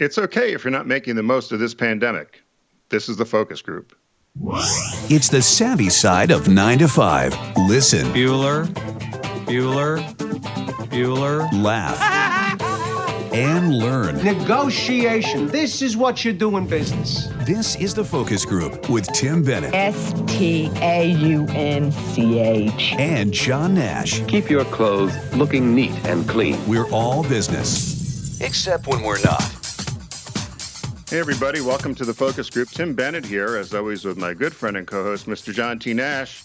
It's okay if you're not making the most of this pandemic. This is the focus group. It's the savvy side of 9 to 5. Listen. Bueller. Laugh. And learn. Negotiation. This is what you do in business. This is the focus group with Tim Bennett. Staunch. And John Nash. Keep your clothes looking neat and clean. We're all business. Except when we're not. Hey, everybody. Welcome to the focus group. Tim Bennett here, as always, with my good friend and co-host, Mr. John T. Nash.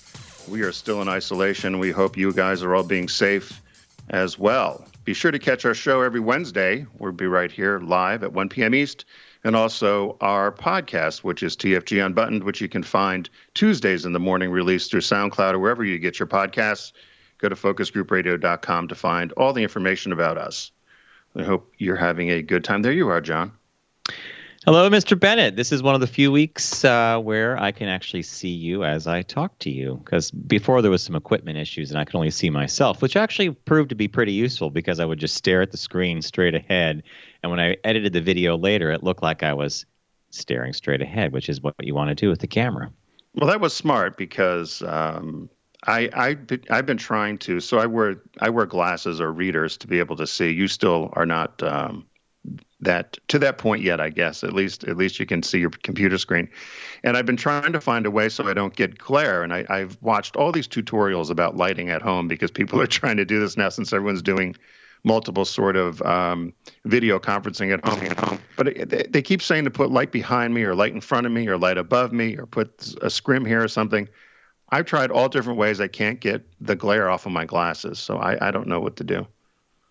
We are still in isolation. We hope you guys are all being safe as well. Be sure to catch our show every Wednesday. We'll be right here live at 1 p.m. East. And also our podcast, which is TFG Unbuttoned, which you can find Tuesdays in the morning, released through SoundCloud or wherever you get your podcasts. Go to focusgroupradio.com to find all the information about us. I hope you're having a good time. There you are, John. Hello, Mr. Bennett. This is one of the few weeks where I can actually see you as I talk to you, because before there was some equipment issues and I could only see myself, which actually proved to be pretty useful because I would just stare at the screen straight ahead. And when I edited the video later, it looked like I was staring straight ahead, which is what you want to do with the camera. Well, that was smart because I've been trying to. So I wear glasses or readers to be able to see. You still are not to that point yet, I guess. At least you can see your computer screen. And I've been trying to find a way so I don't get glare. And I've watched all these tutorials about lighting at home because people are trying to do this now since everyone's doing multiple sort of video conferencing at home. But they keep saying to put light behind me or light in front of me or light above me or put a scrim here or something. I've tried all different ways. I can't get the glare off of my glasses, so I don't know what to do.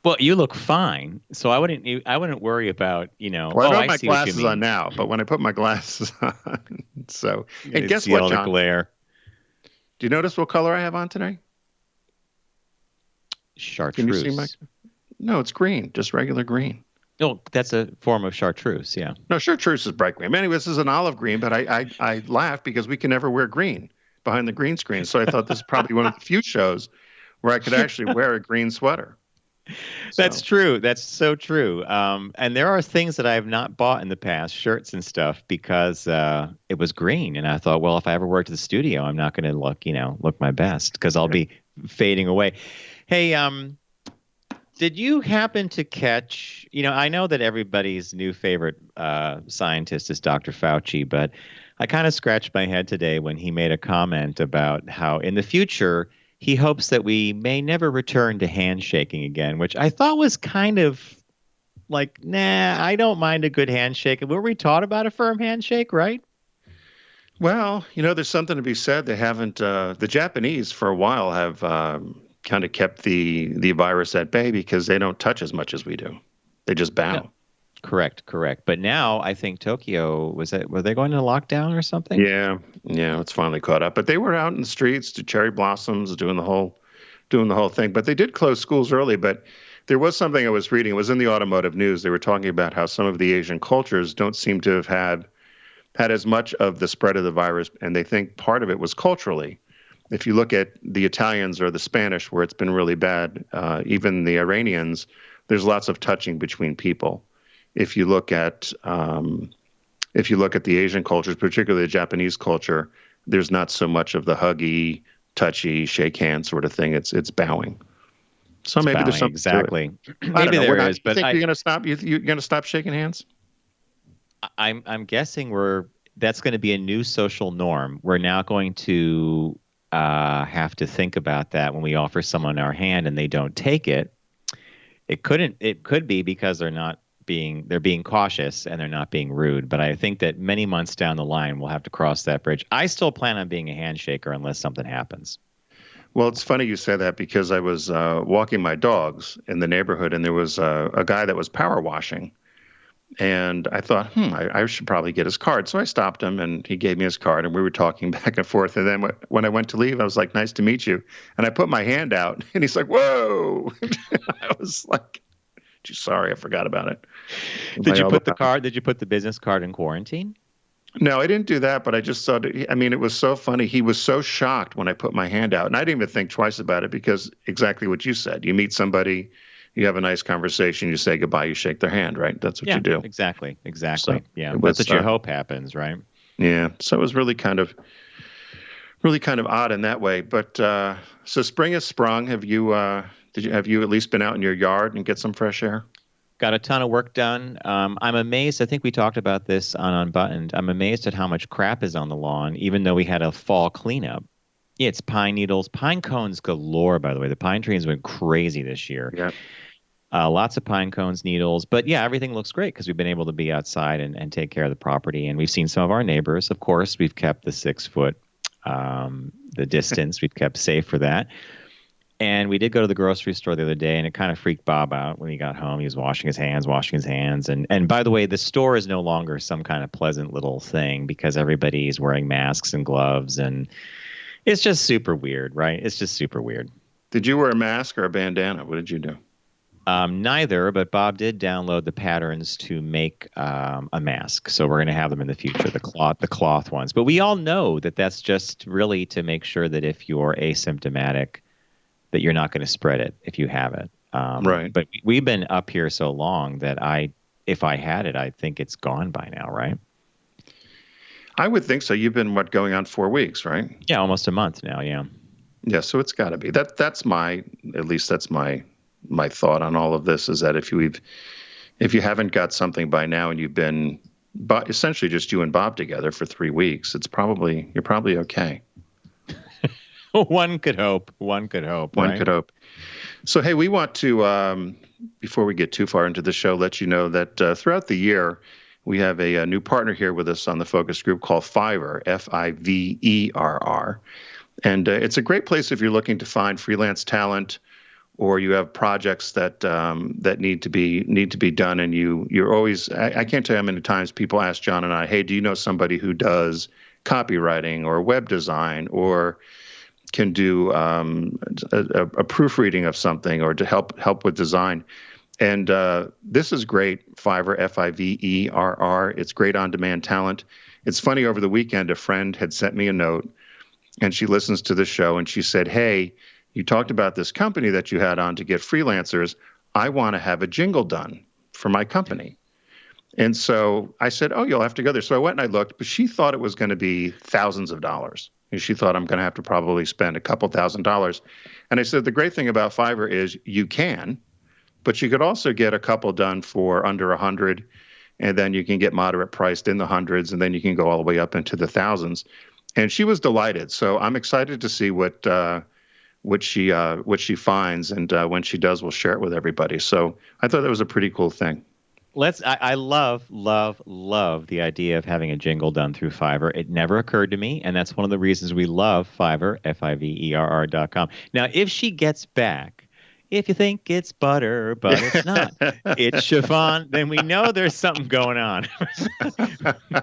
Well, you look fine, so I wouldn't worry about, Well, I don't have my glasses on now, but when I put my glasses on, so and guess what, John? Glare. Do you notice what color I have on today? Chartreuse. Can you see my? No, it's green, just regular green. Oh, that's a form of chartreuse, yeah. No, chartreuse is bright green. Anyway, this is an olive green, but I laugh because we can never wear green behind the green screen. So I thought this is probably one of the few shows where I could actually wear a green sweater. That's true. That's so true. And there are things that I have not bought in the past, shirts and stuff, because it was green. And I thought, well, if I ever work at the studio, I'm not going to look my best because I'll be fading away. Hey, did you happen to catch, I know that everybody's new favorite scientist is Dr. Fauci, but I kind of scratched my head today when he made a comment about how in the future he hopes that we may never return to handshaking again, which I thought was kind of like, nah, I don't mind a good handshake. Were we taught about a firm handshake, right? Well, there's something to be said. They haven't, the Japanese for a while have kind of kept the virus at bay because they don't touch as much as we do. They just bow. Yeah. Correct. But now I think Tokyo, were they going into lockdown or something? Yeah, it's finally caught up. But they were out in the streets to cherry blossoms, doing the whole thing. But they did close schools early. But there was something I was reading. It was in the automotive news. They were talking about how some of the Asian cultures don't seem to have had as much of the spread of the virus, and they think part of it was culturally. If you look at the Italians or the Spanish, where it's been really bad, even the Iranians, there's lots of touching between people. If you look at the Asian cultures, particularly the Japanese culture, there's not so much of the huggy, touchy, shake hands sort of thing. It's bowing. So maybe there's something exactly. To it. Maybe there is. But you're going to stop? You're going to stop shaking hands? I'm guessing that's going to be a new social norm. We're now going to have to think about that when we offer someone our hand and they don't take it. It could be because they're being cautious and they're not being rude. But I think that many months down the line, we'll have to cross that bridge. I still plan on being a handshaker unless something happens. Well, it's funny you say that because I was walking my dogs in the neighborhood and there was a guy that was power washing. And I thought, I should probably get his card. So I stopped him and he gave me his card and we were talking back and forth. And then when I went to leave, I was like, nice to meet you. And I put my hand out and he's like, whoa. I was like, sorry, I forgot about it. Did you put the business card in quarantine? No, I didn't do that, but I just thought, it was so funny. He was so shocked when I put my hand out. And I didn't even think twice about it because exactly what you said. You meet somebody you have a nice conversation, you say goodbye, you shake their hand, right? That's what you do. Exactly. So Yeah, it was, that's what you hope happens, right? Yeah, so it was really kind of odd in that way. But so spring has sprung. Have you at least been out in your yard and get some fresh air? Got a ton of work done. I'm amazed. I think we talked about this on Unbuttoned. I'm amazed at how much crap is on the lawn, even though we had a fall cleanup. Yeah, it's pine needles, pine cones galore, by the way. The pine trees went crazy this year. Yeah. Lots of pine cones, needles. But yeah, everything looks great because we've been able to be outside and take care of the property. And we've seen some of our neighbors. Of course, we've kept the 6 foot, the distance. We've kept safe for that. And we did go to the grocery store the other day, and it kind of freaked Bob out when he got home. He was washing his hands. And by the way, the store is no longer some kind of pleasant little thing because everybody's wearing masks and gloves. And it's just super weird, right? It's just super weird. Did you wear a mask or a bandana? What did you do? Neither, but Bob did download the patterns to make a mask. So we're going to have them in the future, the cloth ones. But we all know that that's just really to make sure that if you're asymptomatic, that you're not going to spread it if you have it. Right. But we've been up here so long that if I had it, I think it's gone by now, right? I would think so. You've been, going on 4 weeks, right? Yeah, almost a month now, yeah. Yeah, so it's got to be. That's my thought on all of this is that if you haven't got something by now and you've been essentially just you and Bob together for 3 weeks, you're probably okay. One could hope. One could hope. So, hey, we want to, before we get too far into the show, let you know that throughout the year, we have a new partner here with us on the focus group called Fiverr, Fiverr. And it's a great place if you're looking to find freelance talent or you have projects that need to be done. And you're always, I can't tell you how many times people ask John and I, hey, do you know somebody who does copywriting or web design or can do a proofreading of something or to help with design. And this is great, Fiverr, Fiverr. It's great on-demand talent. It's funny, over the weekend, a friend had sent me a note, and she listens to the show, and she said, hey, you talked about this company that you had on to get freelancers. I want to have a jingle done for my company. And so I said, oh, you'll have to go there. So I went and I looked, but she thought it was going to be thousands of dollars. And she thought I'm going to have to probably spend a couple $1,000s. And I said, the great thing about Fiverr is you can, but you could also get a couple done for under 100, and then you can get moderate priced in the hundreds, and then you can go all the way up into the thousands. And she was delighted. So I'm excited to see what she finds, and when she does, we'll share it with everybody. So I thought that was a pretty cool thing. I love the idea of having a jingle done through Fiverr. It never occurred to me, and that's one of the reasons we love Fiverr, Fiverr.com. Now, if she gets back, if you think it's butter, but it's not, it's chiffon, then we know there's something going on.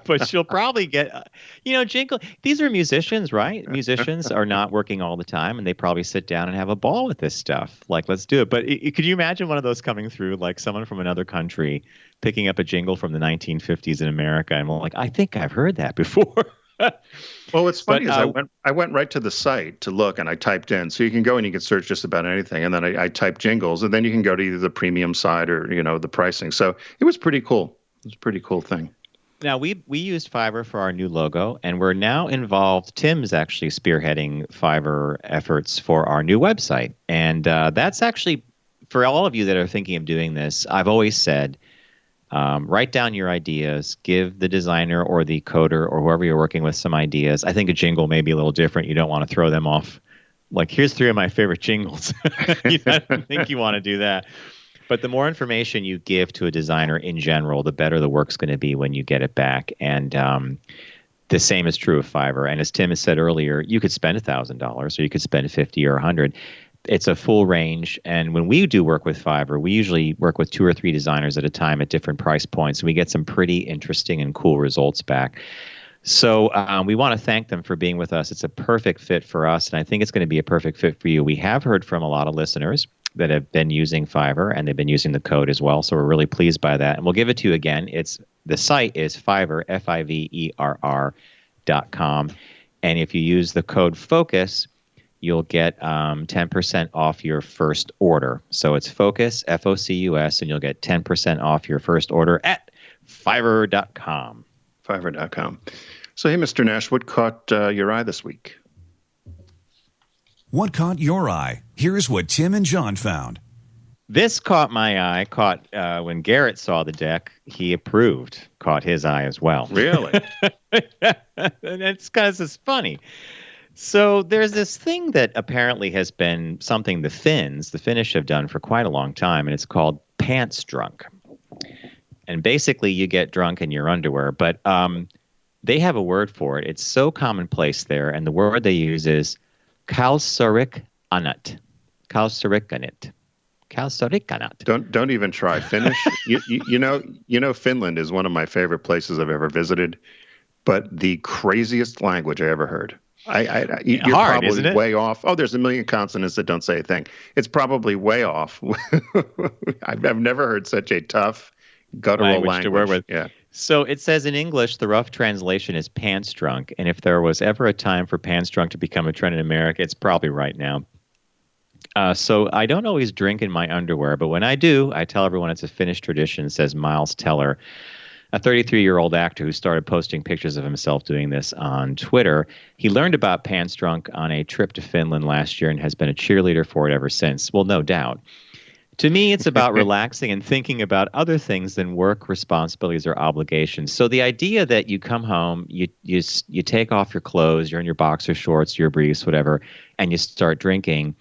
But she'll probably get, jingle. These are musicians, right? Musicians are not working all the time, and they probably sit down and have a ball with this stuff. Like, let's do it. But could you imagine one of those coming through, like someone from another country picking up a jingle from the 1950s in America, and we're like, I think I've heard that before. Well, what's funny is I went right to the site to look, and I typed in. So you can go and you can search just about anything, and then I typed jingles, and then you can go to either the premium side or the pricing. So it was pretty cool. It was a pretty cool thing. Now we used Fiverr for our new logo, and we're now involved. Tim's actually spearheading Fiverr efforts for our new website, and that's actually for all of you that are thinking of doing this. I've always said, write down your ideas, give the designer or the coder or whoever you're working with some ideas. I think a jingle may be a little different. You don't want to throw them off. Like, here's 3 of my favorite jingles. I don't think you want to do that. But the more information you give to a designer in general, the better the work's going to be when you get it back. And the same is true of Fiverr. And as Tim has said earlier, you could spend $1,000 or you could spend $50 or $100. It's a full range. And when we do work with Fiverr, we usually work with 2 or 3 designers at a time at different price points. And we get some pretty interesting and cool results back. So we want to thank them for being with us. It's a perfect fit for us. And I think it's going to be a perfect fit for you. We have heard from a lot of listeners that have been using Fiverr, and they've been using the code as well. So we're really pleased by that. And we'll give it to you again. The site is Fiverr, Fiverr.com. And if you use the code FOCUS, you'll get 10% off your first order. So it's Focus, Focus, and you'll get 10% off your first order at Fiverr.com. Fiverr.com. So, hey, Mr. Nash, what caught your eye this week? What caught your eye? Here's what Tim and John found. This caught my eye. When Garrett saw the deck, he approved. Caught his eye as well. Really? And it's because it's funny. So there's this thing that apparently has been something the Finnish have done for quite a long time, and it's called pants drunk. And basically, you get drunk in your underwear, but they have a word for it. It's so commonplace there, and the word they use is kalsarikanat. Kalsarikanat. Don't even try Finnish. You know Finland is one of my favorite places I've ever visited, but the craziest language I ever heard. You're hard, probably isn't it? way off. Oh, there's a million consonants that don't say a thing. It's probably way off. I've never heard such a tough guttural language to work with. Yeah. So it says in English, the rough translation is pants drunk, and if there was ever a time for pants drunk to become a trend in America, it's probably right now. So I don't always drink in my underwear, but when I do, I tell everyone it's a Finnish tradition, says Miles Teller, a 33-year-old actor who started posting pictures of himself doing this on Twitter. He learned about pants drunk on a trip to Finland last year and has been a cheerleader for it ever since. Well, no doubt. To me, it's about relaxing and thinking about other things than work, responsibilities, or obligations. So the idea that you come home, you take off your clothes, you're in your boxer shorts, your briefs, whatever, and you start drinking,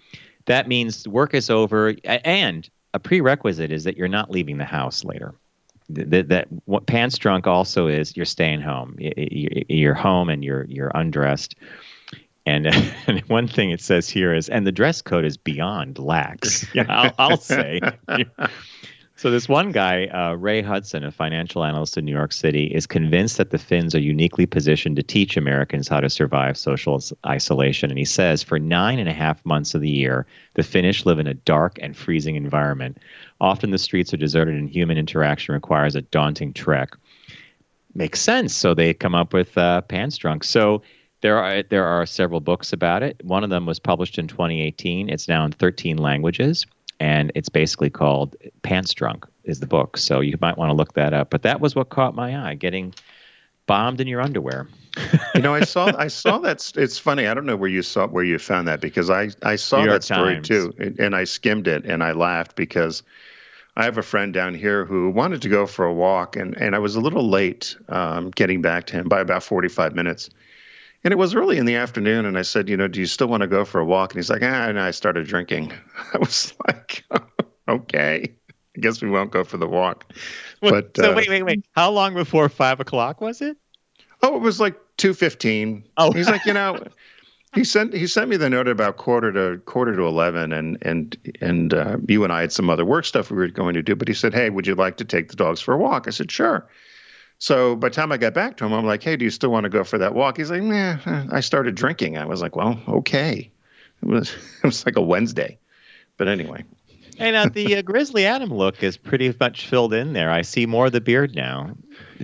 that means work is over, and a prerequisite is that you're not leaving the house later. That what pants drunk also is you're staying home. You're home and you're undressed. And one thing it says here is, and the dress code is beyond lax. Yeah, I'll say. So this one guy, Ray Hudson, a financial analyst in New York City, is convinced that the Finns are uniquely positioned to teach Americans how to survive social isolation. And he says for 9.5 months of the year, the Finnish live in a dark and freezing environment. Often the streets are deserted and human interaction requires a daunting trek. Makes sense. So they come up with pants drunk. So there are several books about it. One of them was published in 2018. It's now in 13 languages. And it's basically called Pants Drunk is the book. So you might want to look that up. But that was what caught my eye, getting bombed in your underwear. I saw that. It's funny. I don't know where you found that, because I saw that story Times. too. And I skimmed it and I laughed because I have a friend down here who wanted to go for a walk. And I was a little late getting back to him by about 45 minutes. And it was early in the afternoon, and I said, do you still want to go for a walk? And he's like, and I started drinking. I was like, okay, I guess we won't go for the walk. But so wait. How long before 5 o'clock was it? Oh, it was like 2:15. Oh, he's like, he sent me the note about quarter to 11, and you and I had some other work stuff we were going to do. But he said, hey, would you like to take the dogs for a walk? I said, sure. So by the time I got back to him, I'm like, hey, do you still want to go for that walk? He's like, nah, I started drinking. I was like, well, okay. It was like a Wednesday. But anyway. Hey, now the Grizzly Adam look is pretty much filled in there. I see more of the beard now.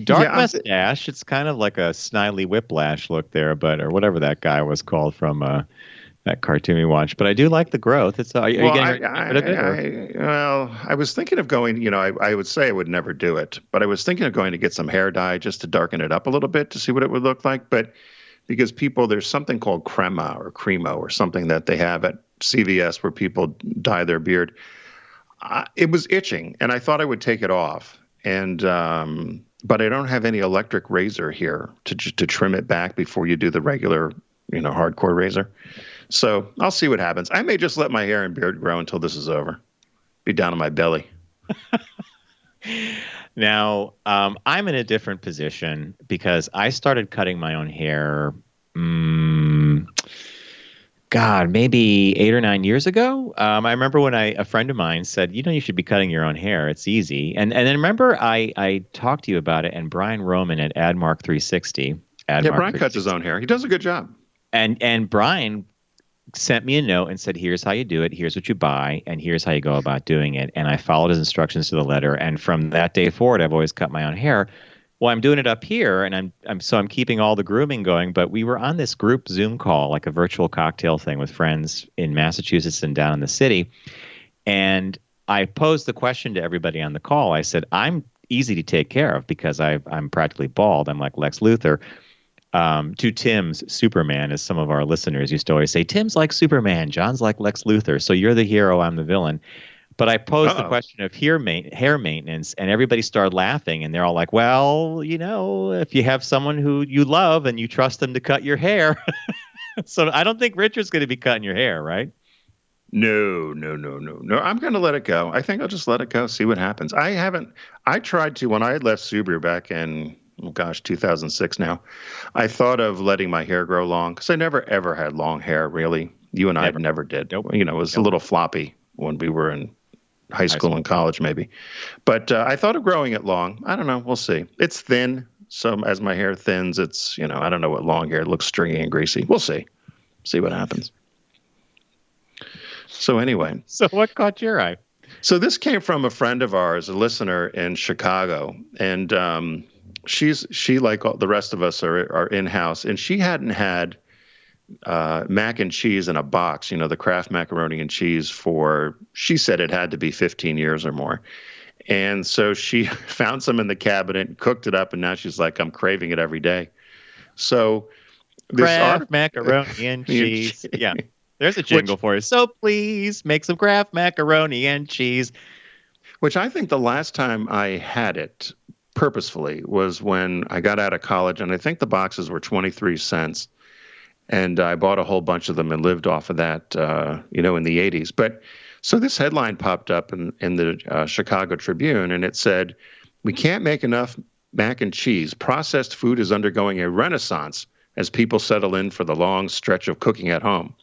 Dark mustache. It's kind of like a Snidely Whiplash look there, or whatever that guy was called from that cartoon we watched. But I do like the growth. Are you getting rid of it? I was thinking of going, I would say I would never do it, but I was thinking of going to get some hair dye just to darken it up a little bit to see what it would look like. But because there's something called crema or something that they have at CVS where people dye their beard. It was itching, and I thought I would take it off. And but I don't have any electric razor here to trim it back before you do the regular, hardcore razor. So I'll see what happens. I may just let my hair and beard grow until this is over. Be down on my belly. Now, I'm in a different position because I started cutting my own hair, maybe 8 or 9 years ago. I remember when a friend of mine said, you should be cutting your own hair. It's easy. And then remember I talked to you about it, and Brian Roman at AdMark 360. Brian cuts his own hair. He does a good job. And Brian sent me a note and said, here's how you do it. Here's what you buy. And here's how you go about doing it. And I followed his instructions to the letter. And from that day forward, I've always cut my own hair. Well, I'm doing it up here, and I'm keeping all the grooming going. But we were on this group Zoom call, like a virtual cocktail thing with friends in Massachusetts and down in the city. And I posed the question to everybody on the call. I said, I'm easy to take care of because I'm practically bald. I'm like Lex Luthor. To Tim's Superman, as some of our listeners used to always say, Tim's like Superman, John's like Lex Luthor. So you're the hero, I'm the villain. But I posed the question of hair maintenance, and everybody started laughing, and they're all like, well, if you have someone who you love and you trust them to cut your hair. So I don't think Richard's going to be cutting your hair, right? No. I'm going to let it go. I think I'll just let it go, see what happens. I tried to, when I had left Subaru back in, 2006 now, I thought of letting my hair grow long because I never, ever had long hair, really. You and I never did. Nope. It was a little floppy when we were in high school and college, maybe. But I thought of growing it long. I don't know. We'll see. It's thin. So as my hair thins, it's, I don't know what long hair looks stringy and greasy. We'll see. See what happens. So anyway. So what caught your eye? So this came from a friend of ours, a listener in Chicago. And she like all the rest of us are in-house. And she hadn't had mac and cheese in a box, the Kraft macaroni and cheese she said it had to be 15 years or more. And so she found some in the cabinet, cooked it up, and now she's like, I'm craving it every day. So Kraft macaroni and cheese. Yeah. There's a jingle for you. So please make some Kraft macaroni and cheese. Which I think the last time I had it purposefully was when I got out of college, and I think the boxes were 23 cents. And I bought a whole bunch of them and lived off of that, in the 80s. But so this headline popped up in the Chicago Tribune, and it said, we can't make enough mac and cheese. Processed food is undergoing a renaissance as people settle in for the long stretch of cooking at home.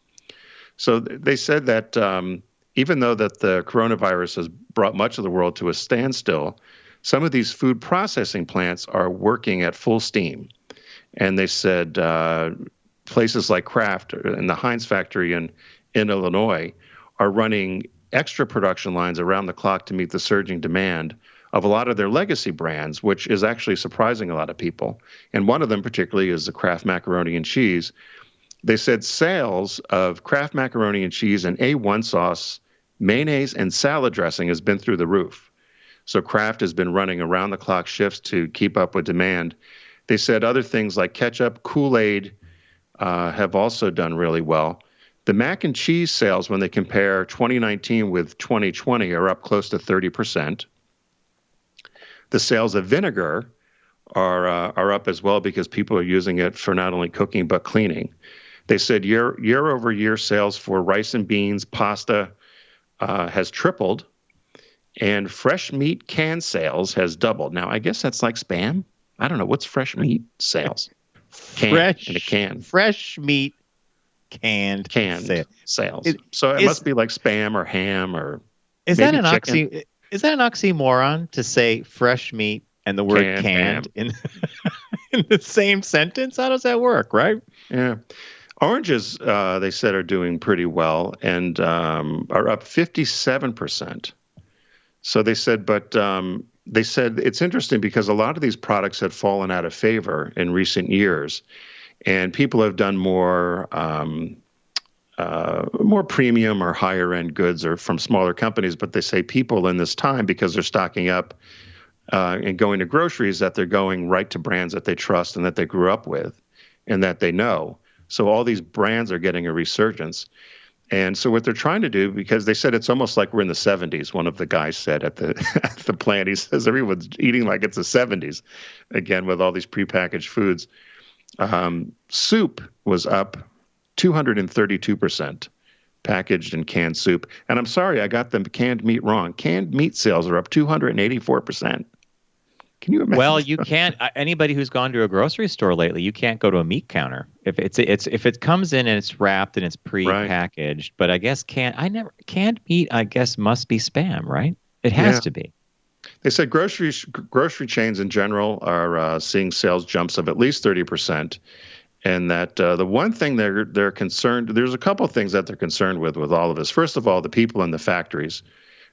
So they said that even though that the coronavirus has brought much of the world to a standstill, some of these food processing plants are working at full steam. And they said places like Kraft and the Heinz factory in Illinois are running extra production lines around the clock to meet the surging demand of a lot of their legacy brands, which is actually surprising a lot of people. And one of them particularly is the Kraft macaroni and cheese. They said sales of Kraft macaroni and cheese and A1 sauce, mayonnaise, and salad dressing has been through the roof. So Kraft has been running around the clock shifts to keep up with demand. They said other things like ketchup, Kool-Aid, have also done really well. The mac and cheese sales, when they compare 2019 with 2020, are up close to 30%. The sales of vinegar are up as well because people are using it for not only cooking but cleaning. They said year over year sales for rice and beans, pasta has tripled, and fresh meat can sales has doubled. Now, I guess that's like Spam. I don't know. What's fresh meat sales? Fresh in a can. Fresh meat canned sales. So it must be like Spam or ham or is maybe that an chicken. Is that an oxymoron to say fresh meat and the word canned in the same sentence? How does that work, right? Yeah. Oranges, they said, are doing pretty well and are up 57%. So they said, they said it's interesting because a lot of these products had fallen out of favor in recent years, and people have done more premium or higher end goods or from smaller companies. But they say people in this time, because they're stocking up and going to groceries, that they're going right to brands that they trust and that they grew up with and that they know. So all these brands are getting a resurgence. And so what they're trying to do, because they said it's almost like we're in the 70s, one of the guys said at the at the plant, he says everyone's eating like it's the 70s, again, with all these prepackaged foods. Soup was up 232%, packaged and canned soup. And I'm sorry, I got the canned meat wrong. Canned meat sales are up 284%. Can you imagine? Well, you can't. Anybody who's gone to a grocery store lately, you can't go to a meat counter if if it comes in and it's wrapped and it's pre-packaged. Right. But I guess canned meat, I guess, must be Spam, right? It has to be. They said grocery chains in general are seeing sales jumps of at least 30%, and that the one thing they're concerned. There's a couple of things that they're concerned with all of this. First of all, the people in the factories.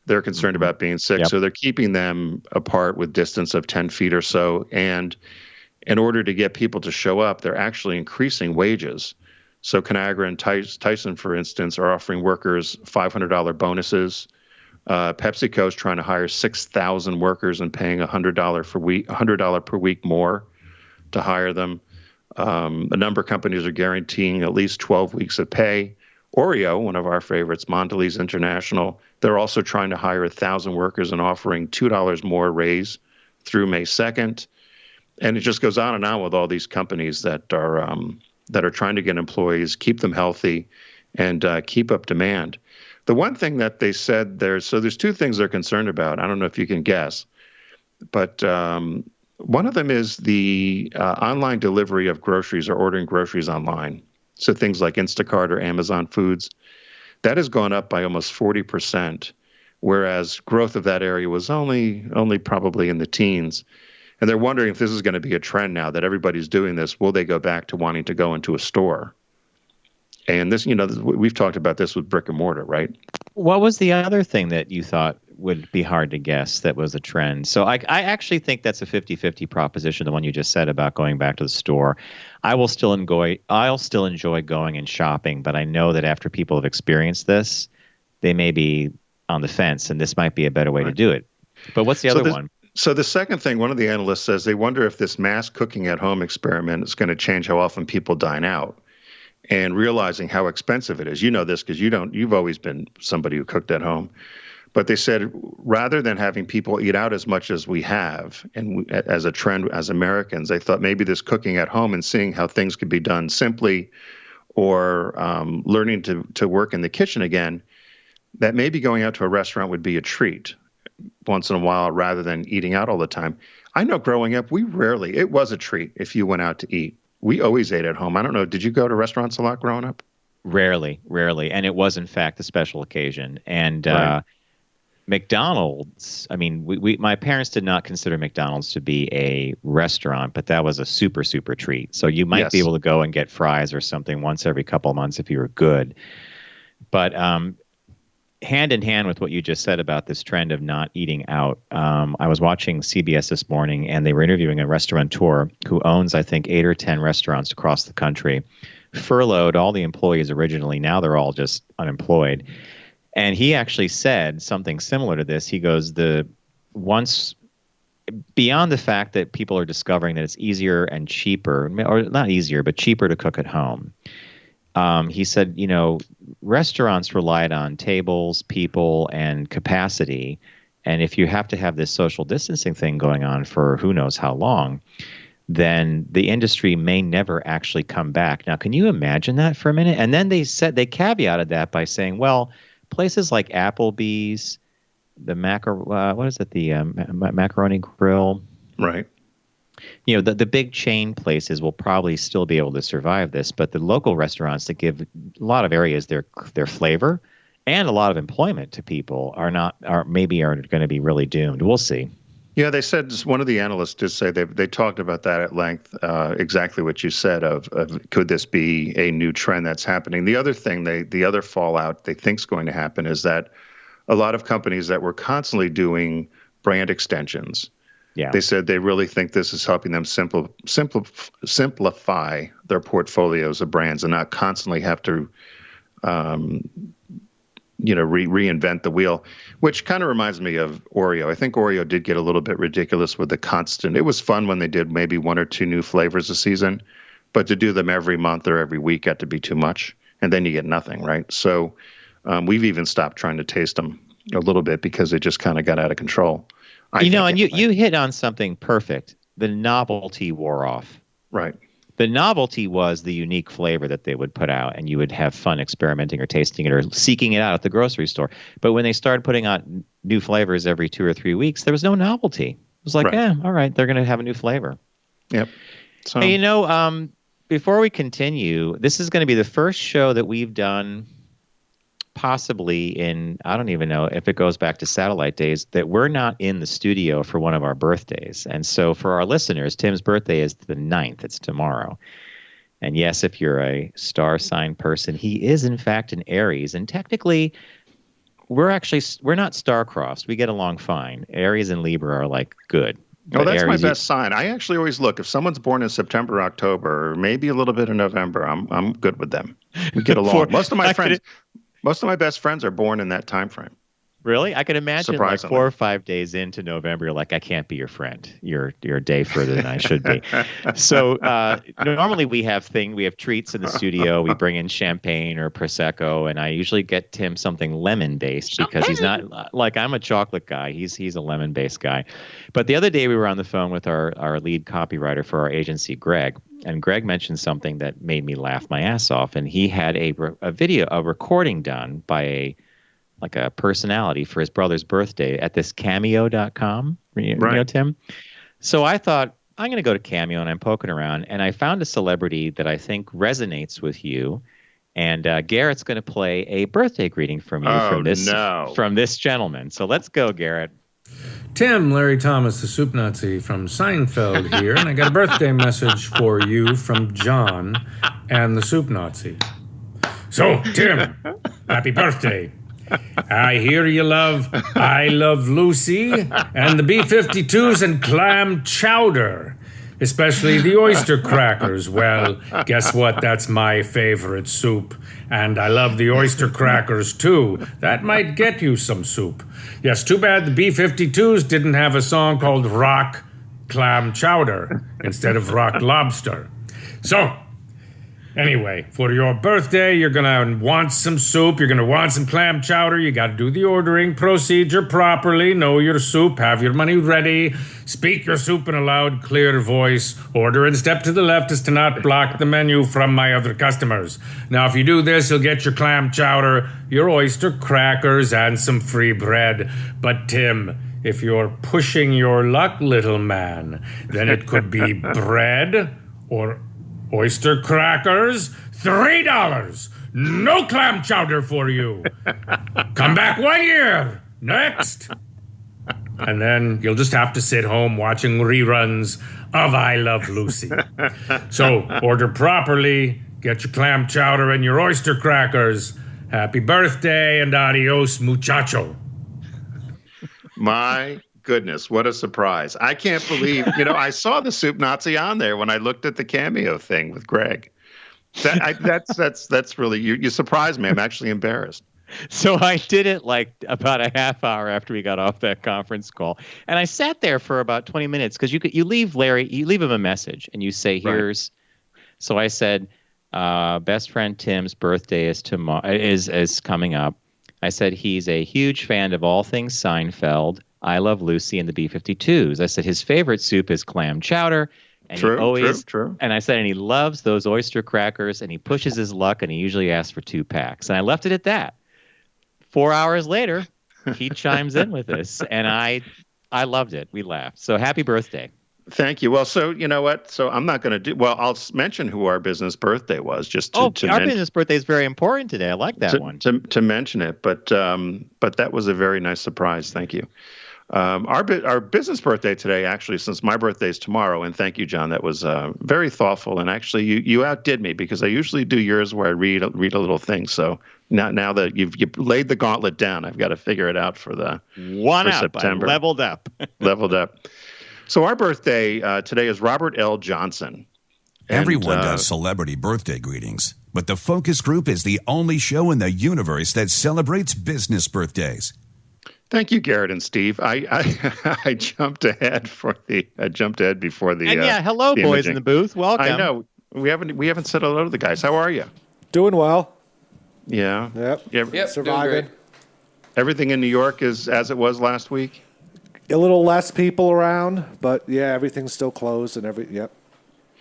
They're concerned about being sick, Yep. so they're keeping them apart with distance of 10 feet or so. And in order to get people to show up, they're actually increasing wages. So Conagra and Tyson, for instance, are offering workers $500 bonuses. PepsiCo is trying to hire 6,000 workers and paying $100 per week more to hire them. A number of companies are guaranteeing at least 12 weeks of pay. Oreo, one of our favorites, Mondelez International, they're also trying to hire 1,000 workers and offering $2 more raise through May 2nd. And it just goes on and on with all these companies that are trying to get employees, keep them healthy, and keep up demand. The one thing that they said there's two things they're concerned about. I don't know if you can guess, but one of them is the online delivery of groceries or ordering groceries online. So things like Instacart or Amazon Foods, that has gone up by almost 40%, whereas growth of that area was only probably in the teens. And they're wondering if this is going to be a trend now that everybody's doing this. Will they go back to wanting to go into a store? And this, we've talked about this with brick and mortar, right? What was the other thing that you thought would be hard to guess that was a trend? So I actually think that's a 50-50 proposition, the one you just said about going back to the store. I'll still enjoy going and shopping, but I know that after people have experienced this, they may be on the fence, and this might be a better way to do it. But what's the other one? So the second thing, one of the analysts says they wonder if this mass cooking at home experiment is going to change how often people dine out, and realizing how expensive it is. You know this because you've always been somebody who cooked at home. But they said rather than having people eat out as much as we have, and as a trend as Americans, they thought maybe this cooking at home and seeing how things could be done simply, or learning to work in the kitchen again, that maybe going out to a restaurant would be a treat once in a while rather than eating out all the time. I know growing up, it was a treat if you went out to eat. We always ate at home. I don't know, did you go to restaurants a lot growing up? Rarely. And it was, in fact, a special occasion. And Right. McDonald's, I mean, my parents did not consider McDonald's to be a restaurant, but that was a super, super treat. So you might be able to go and get fries or something once every couple of months if you were good. But hand in hand with what you just said about this trend of not eating out, I was watching CBS this morning, and they were interviewing a restaurateur who owns, I think, 8 or 10 restaurants across the country, furloughed all the employees originally. Now they're all just unemployed. And he actually said something similar to this. He goes, beyond the fact that people are discovering that it's easier and cheaper, or not easier, but cheaper to cook at home. He said, restaurants relied on tables, people, and capacity. And if you have to have this social distancing thing going on for who knows how long, then the industry may never actually come back. Now, can you imagine that for a minute? And then they caveated that by saying, well, places like Applebee's, the Macaroni Grill, Right. The big chain places will probably still be able to survive this, but the local restaurants that give a lot of areas their flavor and a lot of employment to people are going to be really doomed. We'll see. Yeah, they said, one of the analysts did say they talked about that at length, exactly what you said of could this be a new trend that's happening. The other thing, the other fallout they think is going to happen is that a lot of companies that were constantly doing brand extensions, they said they really think this is helping them simplify their portfolios of brands and not constantly have to reinvent the wheel, which kind of reminds me of Oreo. I think Oreo did get a little bit ridiculous with the constant. It was fun when they did maybe 1 or 2 new flavors a season, but to do them every month or every week got to be too much, and then you get nothing, right? So we've even stopped trying to taste them a little bit because it just kind of got out of control. You hit on something perfect. The novelty wore off. Right. The novelty was the unique flavor that they would put out, and you would have fun experimenting or tasting it or seeking it out at the grocery store. But when they started putting out new flavors every 2 or 3 weeks, there was no novelty. It was like, all right, they're going to have a new flavor. Yep. So, hey, before we continue, this is going to be the first show that we've done possibly in, I don't even know if it goes back to satellite days, that we're not in the studio for one of our birthdays. And so for our listeners, Tim's birthday is the 9th. It's tomorrow. And yes, if you're a star sign person, he is in fact an Aries. And technically, we're not star-crossed. We get along fine. Aries and Libra are like good. Oh, that's Aries, my best sign. I actually always look if someone's born in September, October, or maybe a little bit of November. I'm good with them. We get along. Most of my best friends are born in that time frame. Really? I can imagine like Surprisingly. 4 or 5 days into November, you're like, I can't be your friend. You're a day further than I should be. So normally we have treats in the studio. We bring in champagne or Prosecco, and I usually get Tim something lemon-based because he's not like I'm a chocolate guy. He's a lemon-based guy. But the other day we were on the phone with our lead copywriter for our agency, Greg, and Greg mentioned something that made me laugh my ass off. And he had a recording done by a personality for his brother's birthday at this cameo.com, you know, Tim? So I thought, I'm going to go to Cameo, and I'm poking around, and I found a celebrity that I think resonates with you. And Garrett's going to play a birthday greeting from you from this gentleman. So let's go, Garrett. Tim, Larry Thomas, the Soup Nazi from Seinfeld here, and I got a birthday message for you from John and the Soup Nazi. So, Tim, happy birthday. I hear you love I Love Lucy and the B-52s and clam chowder, especially the oyster crackers. Well, guess what? That's my favorite soup. And I love the oyster crackers, too. That might get you some soup. Yes, too bad the B-52s didn't have a song called Rock Clam Chowder instead of Rock Lobster. So, anyway, for your birthday, you're going to want some soup. You're going to want some clam chowder. You got to do the ordering procedure properly. Know your soup. Have your money ready. Speak your soup in a loud, clear voice. Order and step to the left as to not block the menu from my other customers. Now, if you do this, you'll get your clam chowder, your oyster crackers, and some free bread. But, Tim, if you're pushing your luck, little man, then it could be bread or oyster crackers, $3. No clam chowder for you. Come back 1 year. Next. And then you'll just have to sit home watching reruns of I Love Lucy. So order properly, get your clam chowder and your oyster crackers. Happy birthday and adios, muchacho. My goodness, what a surprise. I can't believe, I saw the Soup Nazi on there when I looked at the Cameo thing with Greg. That's really, you surprised me. I'm actually embarrassed. So I did it like about a half hour after we got off that conference call. And I sat there for about 20 minutes because you leave him a message and you say, here's, right. So I said, best friend Tim's birthday is coming up. I said, he's a huge fan of all things Seinfeld, I Love Lucy, and the B-52s. I said his favorite soup is clam chowder. And true. And I said, and he loves those oyster crackers, and he pushes his luck, and he usually asks for 2 packs. And I left it at that. 4 hours later, he chimes in with this, and I loved it. We laughed. So happy birthday. Thank you. Well, so you know what? So I'm not going to I'll mention who our business birthday was. Just to our business birthday is very important today. I like that one. To mention it, but that was a very nice surprise. Thank you. Our business birthday today, actually, since my birthday is tomorrow, and thank you, John. That was very thoughtful, and actually, you outdid me because I usually do yours where I read a little thing. So now that you've laid the gauntlet down, I've got to figure it out for September. I leveled up. Leveled up. So our birthday today is Robert L. Johnson. Everyone does celebrity birthday greetings, but the Focus Group is the only show in the universe that celebrates business birthdays. Thank you, Garrett and Steve. I jumped ahead before the. And hello, boys imaging. In the booth. Welcome. I know we haven't said hello to the guys. How are you? Doing well. Yeah. Yep. Surviving. Everything in New York is as it was last week. A little less people around, but yeah, everything's still closed and Yep.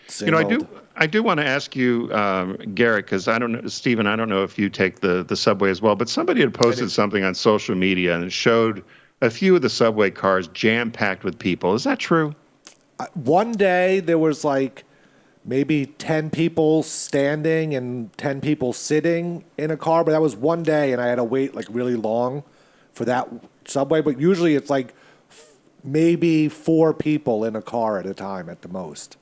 Same old. I do want to ask you, Garrett, because I don't know, Stephen, I don't know if you take the subway as well, but somebody had posted something on social media and it showed a few of the subway cars jam-packed with people. Is that true? One day there was like maybe 10 people standing and 10 people sitting in a car, but that was one day and I had to wait like really long for that subway. But usually it's like maybe 4 people in a car at a time at the most.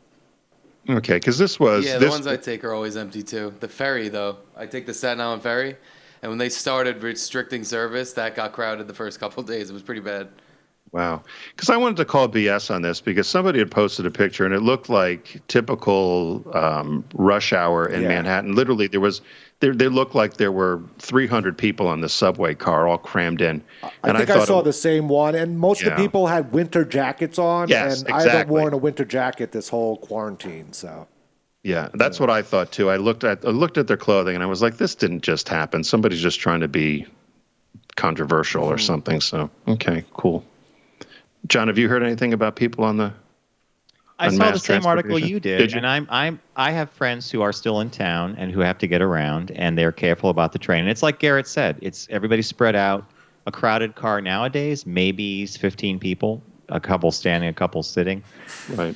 Okay, because the ones I take are always empty too. The ferry, though, I take the Staten Island ferry, And when they started restricting service, that got crowded the first couple of days. It was pretty bad. Wow. Because I wanted to call BS on this because somebody had posted a picture and it looked like typical rush hour in Manhattan. Literally, they looked like there were 300 people on the subway car all crammed in. I think I saw the same one, and most of the people had winter jackets on, Yes, and exactly. I haven't worn a winter jacket this whole quarantine, so. Yeah, that's what I thought too. I looked at their clothing and I was like, this didn't just happen. Somebody's just trying to be controversial or something. So, okay, cool. John, have you heard anything about people on the? I saw the same article you did, and I have friends who are still in town and who have to get around, and they're careful about the train. And it's like Garrett said, it's everybody spread out. A crowded car nowadays, maybe 15 people, a couple standing, a couple sitting. Right.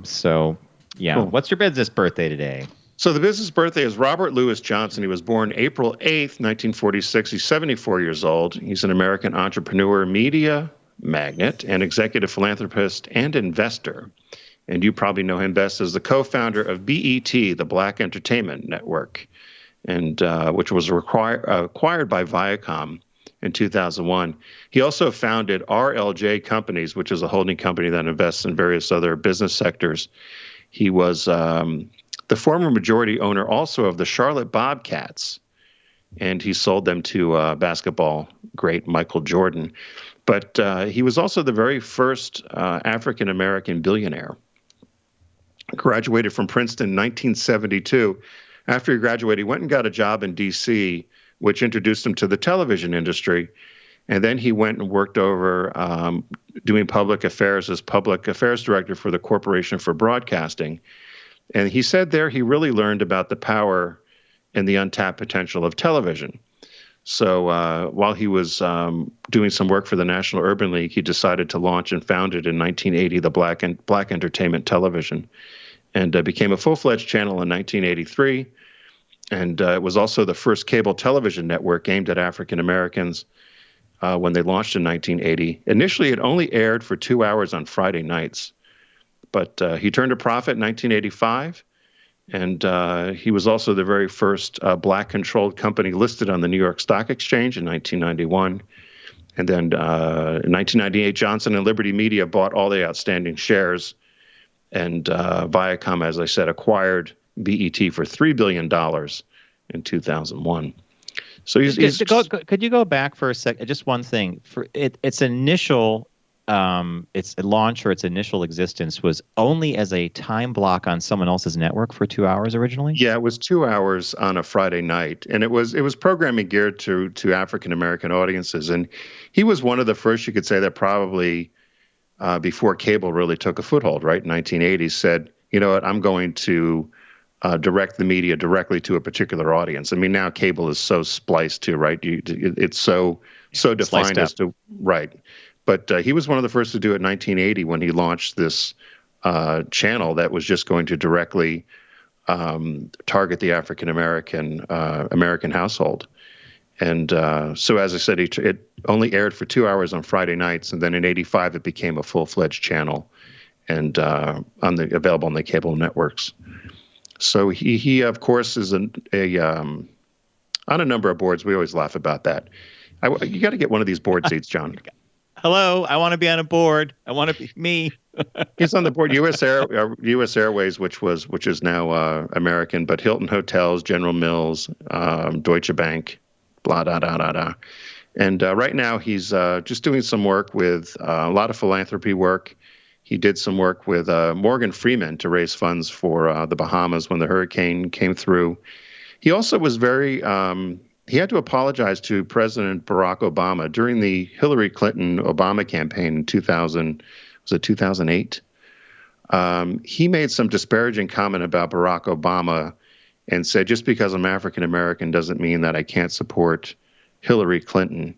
So, yeah. Cool. What's your business birthday today? So the business birthday is Robert Louis Johnson. He was born April 8th, 1946. He's 74 years old. He's an American entrepreneur, media magnate, and executive philanthropist and investor. And you probably know him best as the co-founder of BET, the Black Entertainment Network, and which was acquired by Viacom in 2001. He also founded RLJ Companies, which is a holding company that invests in various other business sectors. He was the former majority owner also of the Charlotte Bobcats, and he sold them to basketball great Michael Jordan. But he was also the very first African American billionaire. Graduated from Princeton in 1972. After he graduated, he went and got a job in D.C., which introduced him to the television industry. And then he went and worked over doing public affairs as public affairs director for the Corporation for Broadcasting. And he said there he really learned about the power and the untapped potential of television. So while he was doing some work for the National Urban League, he decided to launch and founded in 1980 the Black Entertainment Television, and became a full-fledged channel in 1983. And it was also the first cable television network aimed at African Americans when they launched in 1980. Initially, it only aired for 2 hours on Friday nights, but he turned a profit in 1985. And he was also the very first black-controlled company listed on the New York Stock Exchange in 1991. And then in 1998, Johnson and Liberty Media bought all the outstanding shares. And Viacom, as I said, acquired BET for $3 billion in 2001. So could you go back for a second? Just one thing. For its initial its launch or its initial existence was only as a time block on someone else's network for 2 hours originally? Yeah, it was 2 hours on a Friday night, and it was programming geared to African American audiences. And he was one of the first, you could say, that probably before cable really took a foothold, right? In 1980, said, you know what, I'm going to direct the media directly to a particular audience. I mean, now cable is so spliced too, right? It's so defined as to right. But he was one of the first to do it in 1980 when he launched this channel that was just going to directly target the African American household. And so, as I said, it only aired for 2 hours on Friday nights, and then in '85 it became a full-fledged channel and available on the cable networks. So he of course is on a number of boards. We always laugh about that. You got to get one of these board seats, John. Hello, I want to be on a board. I want to be me. He's on the board U.S. Airways, which is now American, but Hilton Hotels, General Mills, Deutsche Bank, blah da da da da. And right now he's just doing some work with a lot of philanthropy work. He did some work with Morgan Freeman to raise funds for the Bahamas when the hurricane came through. He also was very he had to apologize to President Barack Obama during the Hillary Clinton-Obama campaign in 2008? He made some disparaging comment about Barack Obama and said, just because I'm African American doesn't mean that I can't support Hillary Clinton.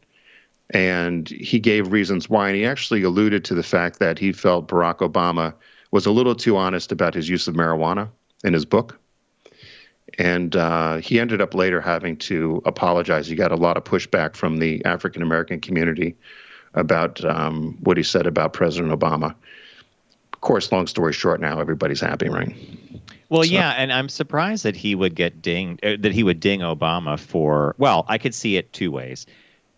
And he gave reasons why, and he actually alluded to the fact that he felt Barack Obama was a little too honest about his use of marijuana in his book. And he ended up later having to apologize. He got a lot of pushback from the African American community about what he said about President Obama. Of course, long story short, now everybody's happy, right? Well, yeah, and I'm surprised that he would get dinged, that he would ding Obama for, well, I could see it two ways.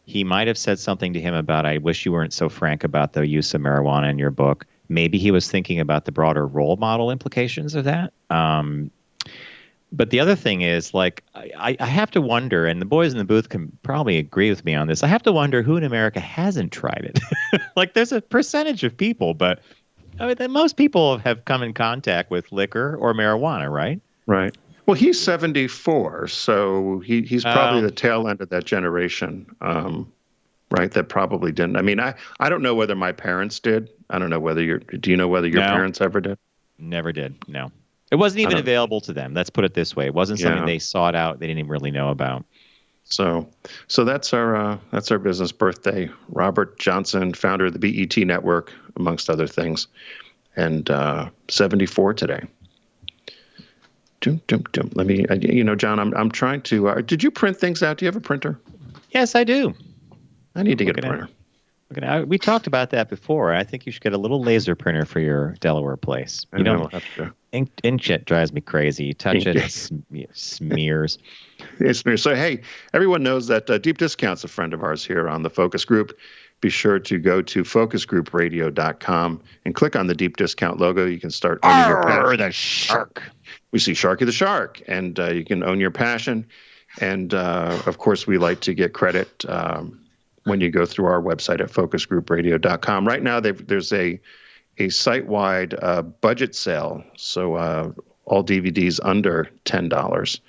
He might have said something to him about, I wish you weren't so frank about the use of marijuana in your book. Maybe he was thinking about the broader role model implications of that. But the other thing is, like, I have to wonder, and the boys in the booth can probably agree with me on this, I have to wonder who in America hasn't tried it. Like, there's a percentage of people, but I mean, most people have come in contact with liquor or marijuana, right? Right. Well, he's 74, so he's probably the tail end of that generation, right? That probably didn't. I mean, I don't know whether my parents did. I don't know whether do you know whether your parents ever did? Never did. No. It wasn't even available to them. Let's put it this way. It wasn't something they sought out. They didn't even really know about. So that's our business birthday. Robert Johnson, founder of the BET Network, amongst other things, and 74 today. Let me, John, I'm trying to. Did you print things out? Do you have a printer? Yes, I do. I need to get a printer. We talked about that before. I think you should get a little laser printer for your Delaware place. You know, inkjet drives me crazy. You touch it, it smears. It smears. So, hey, everyone knows that Deep Discount's a friend of ours here on the Focus Group. Be sure to go to focusgroupradio.com and click on the Deep Discount logo. You can start owning your passion. The shark. We see Sharky the Shark, and you can own your passion. And, of course, we like to get credit when you go through our website at focusgroupradio.com. Right now, there's a site-wide budget sale, so all DVDs under $10.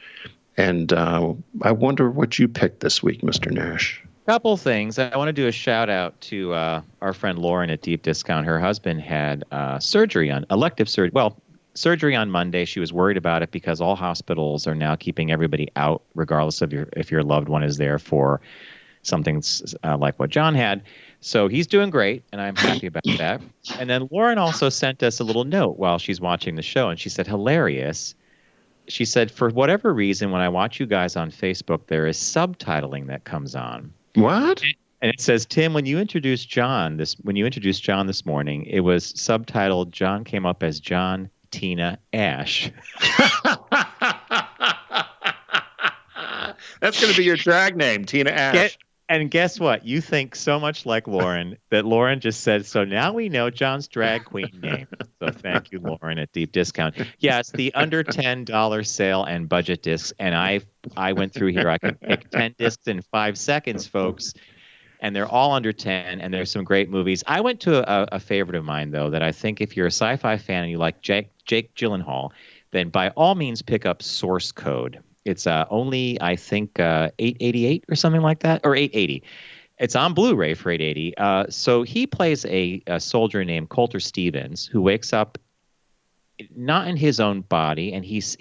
And I wonder what you picked this week, Mr. Nash. Couple things. I want to do a shout-out to our friend Lauren at Deep Discount. Her husband had elective surgery. Well, surgery on Monday. She was worried about it because all hospitals are now keeping everybody out, regardless of if your loved one is there for something like what John had. So he's doing great, and I'm happy about that. And then Lauren also sent us a little note while she's watching the show, and she said, hilarious. She said, for whatever reason, when I watch you guys on Facebook, there is subtitling that comes on. What? And it says, Tim, when you introduced John this morning, it was subtitled, John came up as John Tina Ash. That's going to be your drag name, Tina Ash. And guess what? You think so much like Lauren that Lauren just said, so now we know John's drag queen name. So thank you, Lauren, at Deep Discount. Yeah, it's the under $10 sale and budget discs. And I went through here. I could pick 10 discs in 5 seconds, folks. And they're all under 10, and there's some great movies. I went to a favorite of mine, though, that I think if you're a sci-fi fan and you like Jake Gyllenhaal, then by all means pick up Source Code. It's only, I think, $888 or something like that, or $880. It's on Blu-ray for $880. So he plays a soldier named Coulter Stevens who wakes up not in his own body, and he's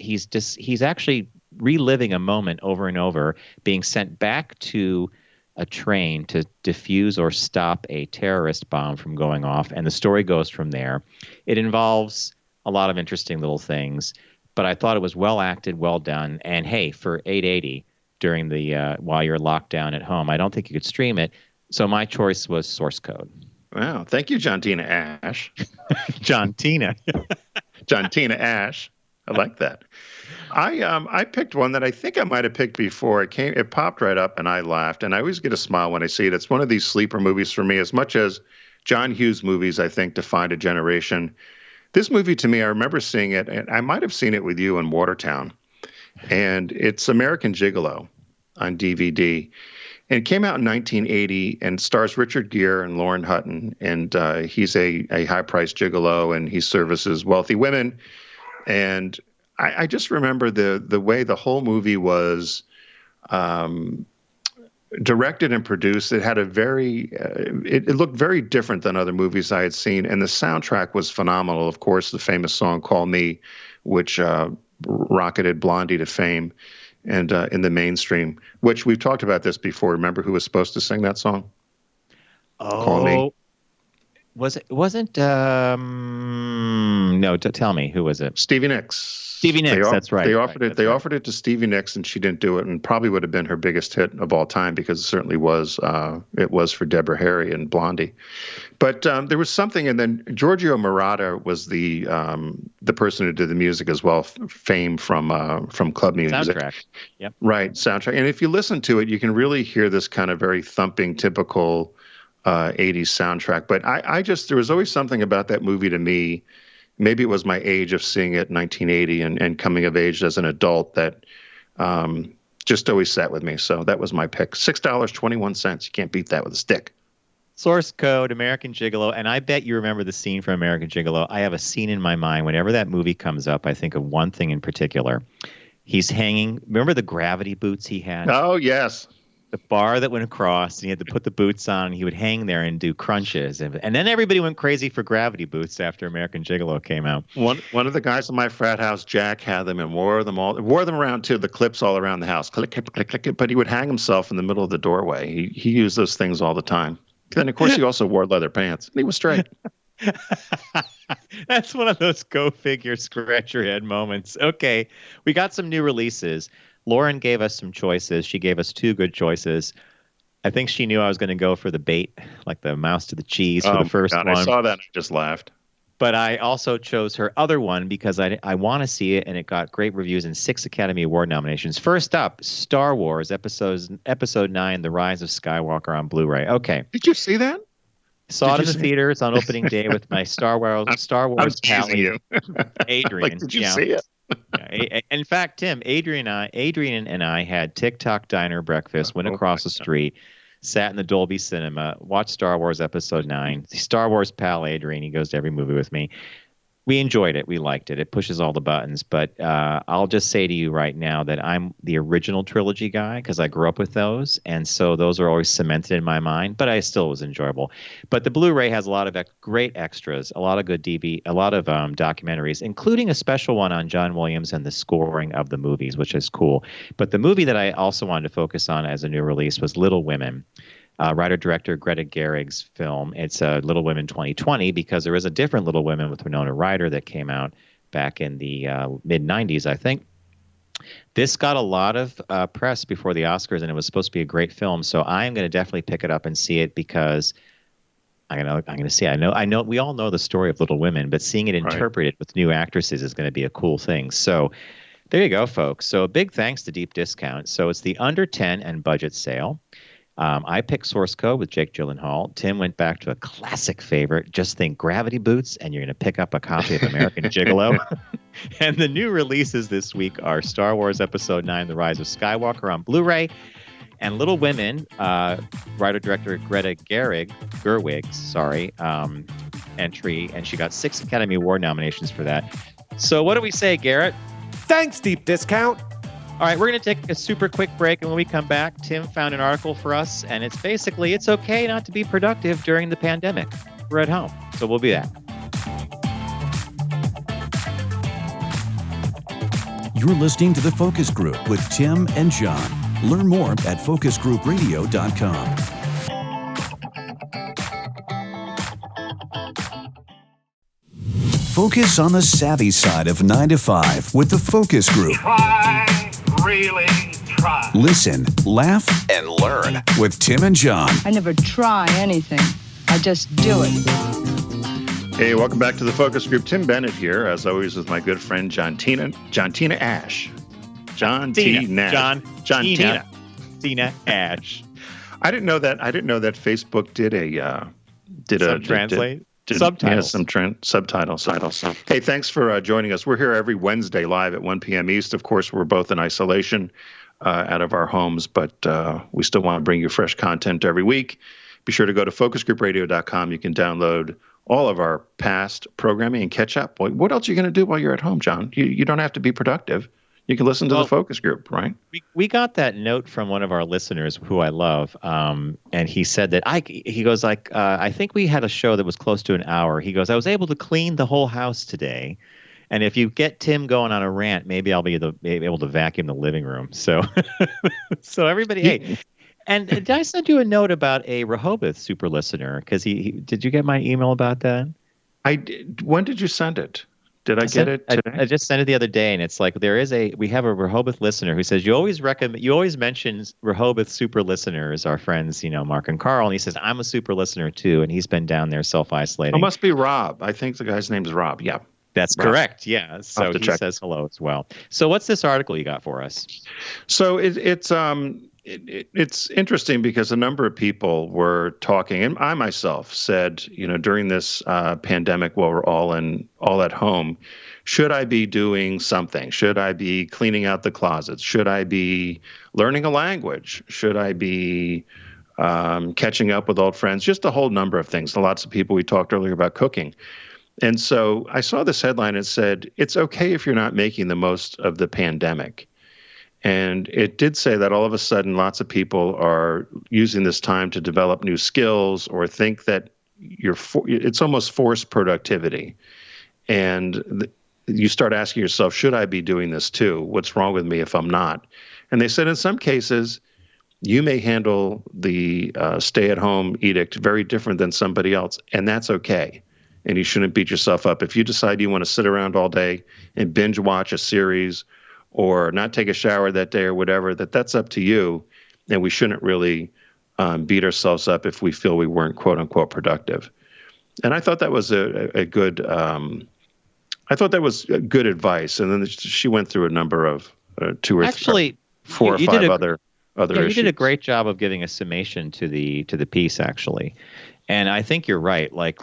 actually reliving a moment over and over, being sent back to a train to defuse or stop a terrorist bomb from going off, and the story goes from there. It involves a lot of interesting little things. But I thought it was well acted, well done, and hey, for $880 during the while you're locked down at home, I don't think you could stream it. So my choice was Source Code. Wow, thank you, John Tina Ash. John Tina Ash. I like that. I picked one that I think I might have picked before. It popped right up, and I laughed. And I always get a smile when I see it. It's one of these sleeper movies for me, as much as John Hughes movies, I think, defined a generation. This movie, to me, I remember seeing it, and I might have seen it with you in Watertown. And it's American Gigolo on DVD. And it came out in 1980 and stars Richard Gere and Lauren Hutton. And he's a high-priced gigolo, and he services wealthy women. And I just remember the way the whole movie was directed and produced. It had it looked very different than other movies I had seen, and the soundtrack was phenomenal. Of course, the famous song "Call Me," which rocketed Blondie to fame, and in the mainstream. Which we've talked about this before. Remember who was supposed to sing that song? Oh, "Call Me." Wasn't no? Tell me, who was it? Stevie Nicks. Stevie Nicks, that's right. They offered it to Stevie Nicks, and she didn't do it, and probably would have been her biggest hit of all time, because it certainly was. It was for Deborah Harry and Blondie. But there was something, and then Giorgio Moroder was the person who did the music as well, fame from club music. Soundtrack. Yep. Right, soundtrack. And if you listen to it, you can really hear this kind of very thumping, typical 80s soundtrack. But there was always something about that movie to me. Maybe it was my age of seeing it in 1980 and coming of age as an adult that just always sat with me. So that was my pick. $6.21. You can't beat that with a stick. Source code, American Gigolo. And I bet you remember the scene from American Gigolo. I have a scene in my mind. Whenever that movie comes up, I think of one thing in particular. He's hanging. Remember the gravity boots he had? Oh, yes. The bar that went across, and he had to put the boots on, and he would hang there and do crunches. And then everybody went crazy for gravity boots after American Gigolo came out. One of the guys in my frat house, Jack, had them and wore them around too, the clips all around the house. Click, click, click, click. But he would hang himself in the middle of the doorway. He used those things all the time. Then, of course, he also wore leather pants. And he was straight. That's one of those go figure, scratch your head moments. Okay, we got some new releases. Lauren gave us some choices. She gave us 2 good choices. I think she knew I was going to go for the bait, like the mouse to the cheese for the first one. I saw that and I just laughed. But I also chose her other one because I want to see it, and it got great reviews and 6 Academy Award nominations. First up, Star Wars Episode 9, The Rise of Skywalker on Blu-ray. Okay. Did you see that? Saw it in the theaters on opening day with my Star Wars pal, Adrian. Like, did you see it? Yeah, in fact, Tim, Adrian and I had TikTok diner breakfast, went across the street, sat in the Dolby Cinema, watched Star Wars Episode 9. The Star Wars pal Adrian, he goes to every movie with me. We enjoyed it. We liked it. It pushes all the buttons. But I'll just say to you right now that I'm the original trilogy guy because I grew up with those. And so those are always cemented in my mind. But I still was enjoyable. But the Blu-ray has a lot of great extras, a lot of good a lot of documentaries, including a special one on John Williams and the scoring of the movies, which is cool. But the movie that I also wanted to focus on as a new release was Little Women. Writer-director Greta Gerwig's film. It's Little Women 2020 because there is a different Little Women with Winona Ryder that came out back in the mid-'90s, I think. This got a lot of press before the Oscars, and it was supposed to be a great film. So I am going to definitely pick it up and see it because I'm going to see it. I know we all know the story of Little Women, but seeing it interpreted with new actresses is going to be a cool thing. So there you go, folks. So a big thanks to Deep Discount. So it's the under 10 and budget sale. I picked Source Code with Jake Gyllenhaal. Tim went back to a classic favorite. Just think gravity boots, and you're going to pick up a copy of American Gigolo. And the new releases this week are Star Wars Episode 9, The Rise of Skywalker on Blu-ray, and Little Women, writer-director Greta Gerwig's entry, and she got 6 Academy Award nominations for that. So what do we say, Garrett? Thanks, Deep Discount. All right, we're going to take a super quick break, and when we come back, Tim found an article for us, and it's basically it's okay not to be productive during the pandemic. We're at home, so we'll be back. You're listening to The Focus Group with Tim and John. Learn more at focusgroupradio.com. Focus on the savvy side of 9 to 5 with The Focus Group. Try, really try. Listen, laugh, and learn with Tim and John. I never try anything. I just do it. Hey, welcome back to The Focus Group. Tim Bennett here, as always, with my good friend John Tina Ash. John Tina Ash. I didn't know that Facebook did translate. Subtitles. Subtitles. Hey, thanks for joining us. We're here every Wednesday live at 1 p.m. East. Of course, we're both in isolation out of our homes, but we still want to bring you fresh content every week. Be sure to go to focusgroupradio.com. You can download all of our past programming and catch up. What else are you going to do while you're at home, John? You don't have to be productive. You can listen to the Focus Group, right? We got that note from one of our listeners who I love, and he said that I think we had a show that was close to an hour. He goes, I was able to clean the whole house today, and if you get Tim going on a rant, maybe I'll be able to vacuum the living room. So, so everybody, hey. And did I send you a note about a Rehoboth super listener? Because did you get my email about that? I did. When did you send it? Did I get it today? I just sent it the other day, and it's like we have a Rehoboth listener who says you always mention Rehoboth super listeners, our friends, Mark and Carl, and he says I'm a super listener too, and he's been down there self-isolating. It must be Rob. I think the guy's name is Rob. Yeah, that's Rob. Correct. Yeah, so he says hello as well. So what's this article you got for us? So it's interesting because a number of people were talking, and I myself said, during this pandemic, while we're all at home, should I be doing something? Should I be cleaning out the closets? Should I be learning a language? Should I be catching up with old friends? Just a whole number of things. Lots of people, we talked earlier about cooking. And so I saw this headline that said, it's okay if you're not making the most of the pandemic. And it did say that all of a sudden, lots of people are using this time to develop new skills or think that it's almost forced productivity. And you start asking yourself, should I be doing this too? What's wrong with me if I'm not? And they said in some cases, you may handle the stay-at-home edict very different than somebody else, and that's okay. And you shouldn't beat yourself up. If you decide you want to sit around all day and binge watch a series or not take a shower that day or whatever, that's up to you. And we shouldn't really beat ourselves up if we feel we weren't quote unquote productive. And I thought that was a good advice. And then she went through a number of four or five other issues. You did a great job of giving a summation to the piece, actually. And I think you're right. Like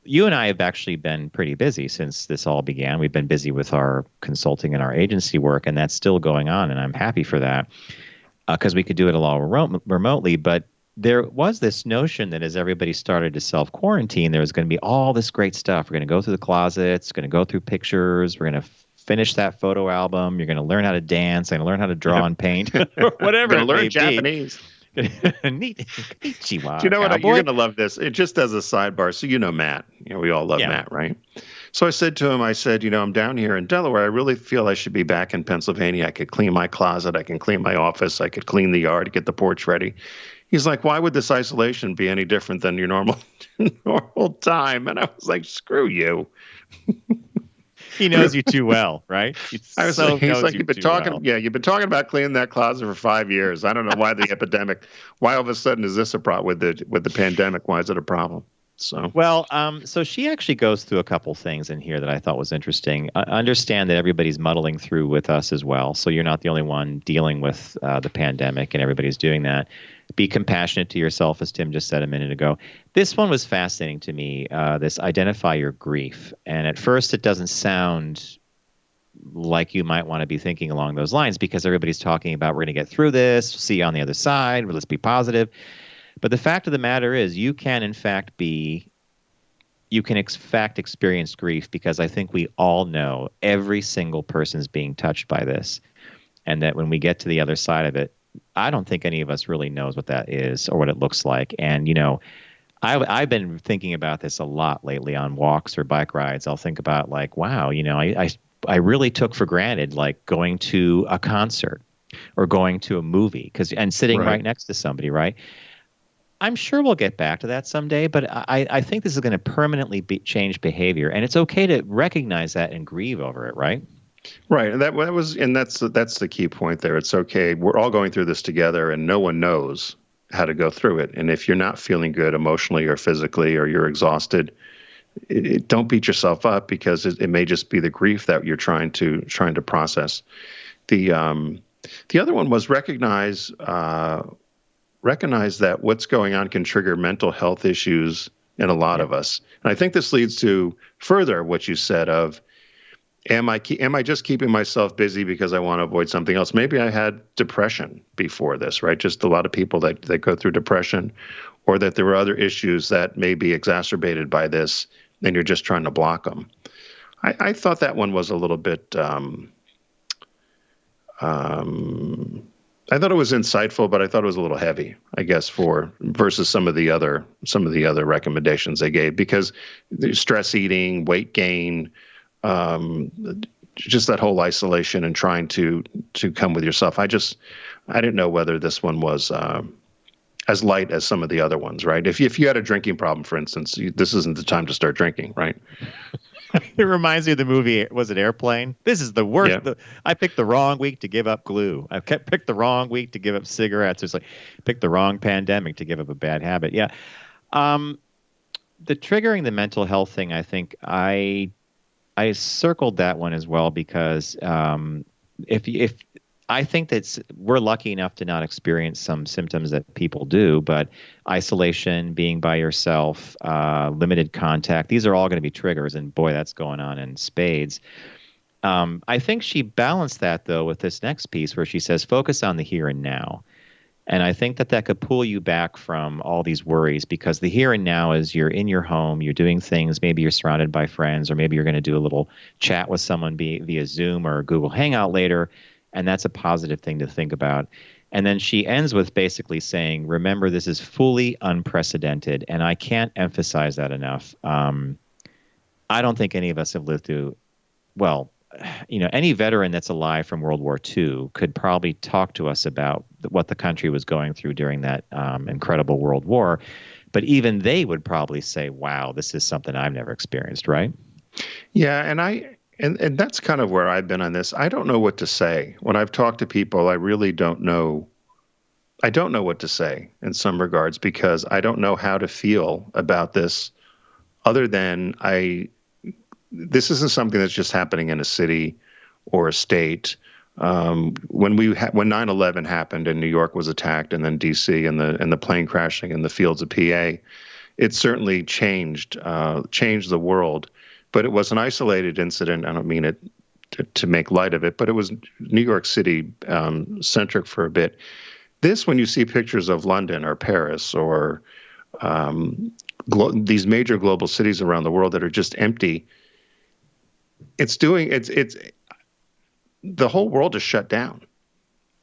you and I have actually been pretty busy since this all began. We've been busy with our consulting and our agency work, and that's still going on. And I'm happy for that because we could do it all remotely. But there was this notion that as everybody started to self-quarantine, there was going to be all this great stuff. We're going to go through the closets, going to go through pictures. We're going to finish that photo album. You're going to learn how to dance. You're going to learn how to draw and paint, or whatever. Going to learn Japanese. Neat. Do you know what? You're going to love this. It just as a sidebar. So Matt. We all love Matt, right? So I said to him, I'm down here in Delaware. I really feel I should be back in Pennsylvania. I could clean my closet. I can clean my office. I could clean the yard, get the porch ready. He's like, why would this isolation be any different than your normal time? And I was like, screw you. He knows you too well, right? He's like, you've been talking about cleaning that closet for 5 years. I don't know why the epidemic. Why all of a sudden is this a problem with the pandemic? Why is it a problem? So she actually goes through a couple things in here that I thought was interesting. Understand that everybody's muddling through with us as well. So you're not the only one dealing with the pandemic, and everybody's doing that. Be compassionate to yourself, as Tim just said a minute ago. This one was fascinating to me, this identify your grief. And at first it doesn't sound like you might want to be thinking along those lines because everybody's talking about we're going to get through this, see you on the other side, let's be positive. But the fact of the matter is you can in fact experience grief because I think we all know every single person's being touched by this. And that when we get to the other side of it, I don't think any of us really knows what that is or what it looks like. And, I've been thinking about this a lot lately on walks or bike rides. I'll think about like, wow, I really took for granted like going to a concert or going to a movie and sitting right next to somebody, right? I'm sure we'll get back to that someday, but I think this is going to permanently change behavior. And it's okay to recognize that and grieve over it, right? Right, and that's the key point there. It's okay. We're all going through this together, and no one knows how to go through it. And if you're not feeling good emotionally or physically, or you're exhausted, don't beat yourself up because it may just be the grief that you're trying to process. The other one was recognize that what's going on can trigger mental health issues in a lot of us. And I think this leads to further what you said of. Am I just keeping myself busy because I want to avoid something else? Maybe I had depression before this, right? Just a lot of people that go through depression, or that there were other issues that may be exacerbated by this, and you're just trying to block them. I thought that one was a little bit. I thought it was insightful, but I thought it was a little heavy, I guess, versus some of the other recommendations they gave, because stress eating, weight gain. Just that whole isolation and trying to come with yourself. I didn't know whether this one was as light as some of the other ones, right? If you had a drinking problem, for instance, this isn't the time to start drinking, right? It reminds me of the movie. Was it Airplane? This is the worst. Yeah. I picked the wrong week to give up glue. I picked the wrong week to give up cigarettes. It's like picked the wrong pandemic to give up a bad habit. Yeah. The triggering the mental health thing. I think I circled that one as well because if I think we're lucky enough to not experience some symptoms that people do, but isolation, being by yourself, limited contact, these are all going to be triggers. And boy, that's going on in spades. I think she balanced that, though, with this next piece where she says, focus on the here and now. And I think that could pull you back from all these worries because the here and now is you're in your home, you're doing things, maybe you're surrounded by friends, or maybe you're going to do a little chat with someone via Zoom or Google Hangout later. And that's a positive thing to think about. And then she ends with basically saying, remember, this is fully unprecedented. And I can't emphasize that enough. I don't think any of us have lived through, well, any veteran that's alive from World War II could probably talk to us about what the country was going through during that incredible World War. But even they would probably say, wow, this is something I've never experienced, right? Yeah, and that's kind of where I've been on this. I don't know what to say. When I've talked to people, I really don't know. I don't know what to say in some regards because I don't know how to feel about this other than this isn't something that's just happening in a city or a state. When 9/11 happened and New York was attacked and then D.C. and the plane crashing in the fields of PA, it certainly changed the world. But it was an isolated incident. I don't mean it to make light of it, but it was New York City centric for a bit. This, when you see pictures of London or Paris or these major global cities around the world that are just empty, it's the whole world is shut down.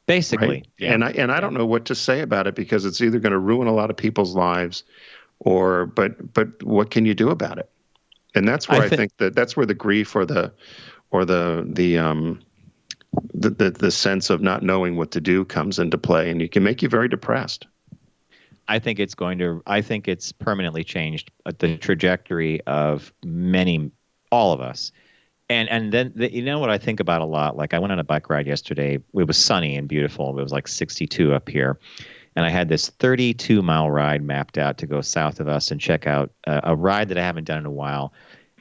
Basically. Right? Yeah. And I don't know what to say about it because it's either going to ruin a lot of people's lives but what can you do about it? And that's where I think that's where the grief or the sense of not knowing what to do comes into play, and it can make you very depressed. I think it's permanently changed the trajectory of all of us. And then what I think about a lot, like I went on a bike ride yesterday. It was sunny and beautiful. It was like 62 up here. And I had this 32-mile ride mapped out to go south of us and check out a ride that I haven't done in a while.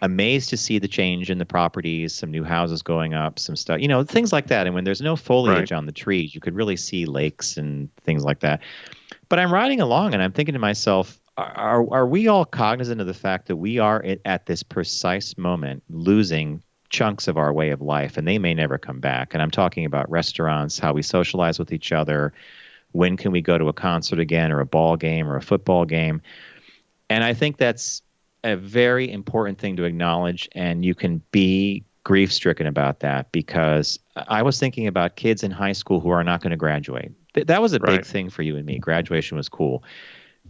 Amazed to see the change in the properties, some new houses going up, some stuff, things like that. And when there's no foliage on the trees, you could really see lakes and things like that. But I'm riding along and I'm thinking to myself, are we all cognizant of the fact that we are at this precise moment losing chunks of our way of life and they may never come back? And I'm talking about restaurants, how we socialize with each other. When can we go to a concert again or a ball game or a football game? And I think that's a very important thing to acknowledge, and you can be grief-stricken about that because I was thinking about kids in high school who are not going to graduate. That was a big thing for you and me. Graduation was cool.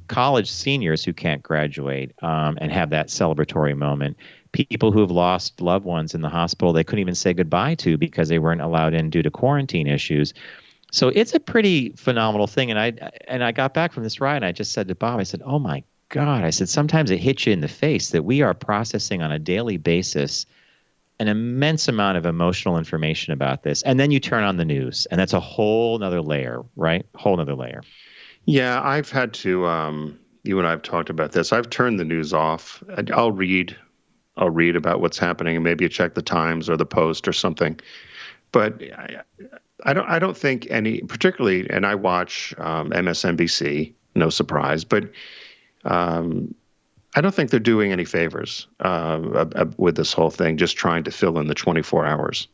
College seniors who can't graduate and have that celebratory moment. People who have lost loved ones in the hospital they couldn't even say goodbye to because they weren't allowed in due to quarantine issues. So it's a pretty phenomenal thing. And I got back from this ride and I just said to Bob, I said, oh my God, I said, sometimes it hits you in the face that we are processing on a daily basis an immense amount of emotional information about this. And then you turn on the news and that's a whole nother layer, right? Whole nother layer. Yeah, I've had to, you and I have talked about this. I've turned the news off. I'll read about what's happening and maybe check the Times or the Post or something. But I don't think any, particularly, and I watch MSNBC, no surprise, but I don't think they're doing any favors with this whole thing, just trying to fill in the 24 hours.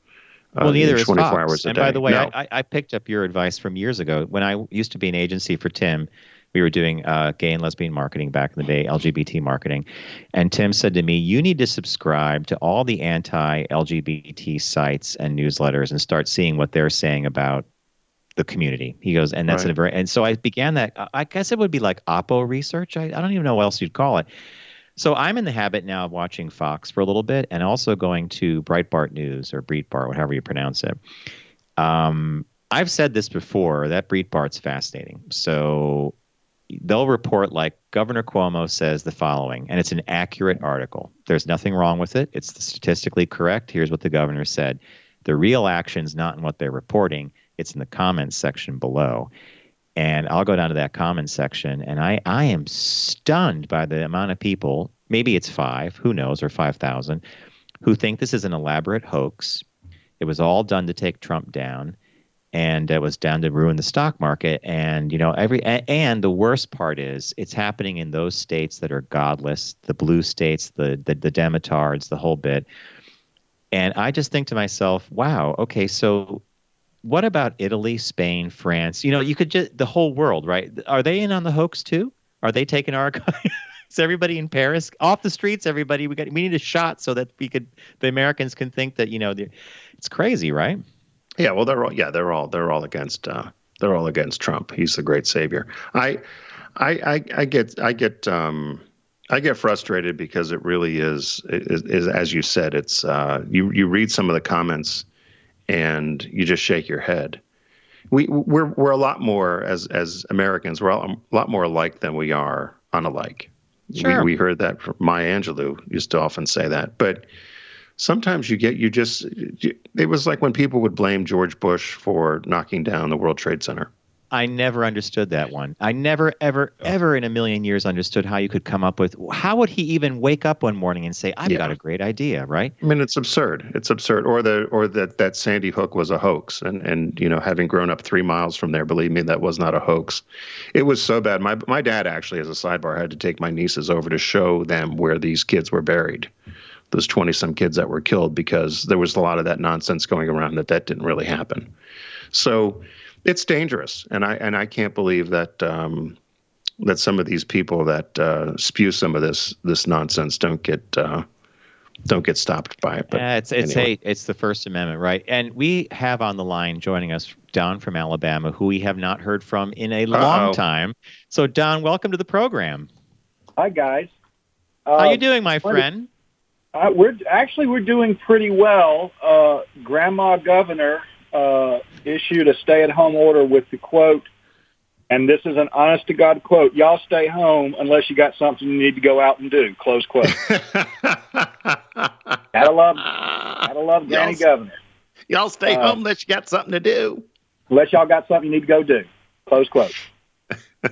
Well, neither is 24 Fox. hours a and day. by the way, No. I picked up your advice from years ago. When I used to be an agency for Tim, we were doing gay and lesbian marketing back in the day, LGBT marketing. And Tim said to me, you need to subscribe to all the anti-LGBT sites and newsletters and start seeing what they're saying about the community. He goes, and that's and so I began that. I guess it would be like Oppo research. I don't even know what else you'd call it. So I'm in the habit now of watching Fox for a little bit and also going to Breitbart News or Breitbart, whatever you pronounce it. I've said this before, that Breitbart's fascinating. So they'll report like Governor Cuomo says the following, and it's an accurate article. There's nothing wrong with it. It's statistically correct. Here's what the governor said. The real action's not in what they're reporting. It's in the comments section below. And I'll go down to that comments section, and I am stunned by the amount of people, maybe it's 5, who knows, or 5,000, who think this is an elaborate hoax. It was all done to take Trump down. And it was down to ruin the stock market. And, and the worst part is it's happening in those states that are godless, the blue states, the demotards, the whole bit. And I just think to myself, wow, okay, so what about Italy, Spain, France? You could just, the whole world, right? Are they in on the hoax too? Are they taking our... Is everybody in Paris off the streets? Everybody, we need a shot so that the Americans can think that, it's crazy, right? Yeah, well, they're all against Trump. He's the great savior. I get frustrated because it really is as you said. It's you read some of the comments and you just shake your head. We're a lot more as Americans. We're a lot more alike than we are unalike. Sure. We heard that from Maya Angelou used to often say that, but. Sometimes it was like when people would blame George Bush for knocking down the World Trade Center. I never understood that one. I never, ever in a million years understood how you could come up with, how would he even wake up one morning and say, I've got a great idea, right? I mean, it's absurd. It's absurd. Or that Sandy Hook was a hoax. And having grown up 3 miles from there, believe me, that was not a hoax. It was so bad. My dad actually, as a sidebar, had to take my nieces over to show them where these kids were buried. Those 20-some kids that were killed, because there was a lot of that nonsense going around that didn't really happen. So it's dangerous, and I can't believe that that some of these people that spew some of this nonsense don't get stopped by it. But it's the First Amendment, right? And we have on the line joining us Don from Alabama, who we have not heard from in a long time. So Don, welcome to the program. Hi guys. How you doing, my friend? We're doing pretty well. Grandma Governor issued a stay-at-home order with the quote, and this is an honest-to-God quote, "Y'all stay home unless you got something you need to go out and do," close quote. Gotta love Granny Governor. Y'all stay home unless you got something to do. Unless y'all got something you need to go do, close quote.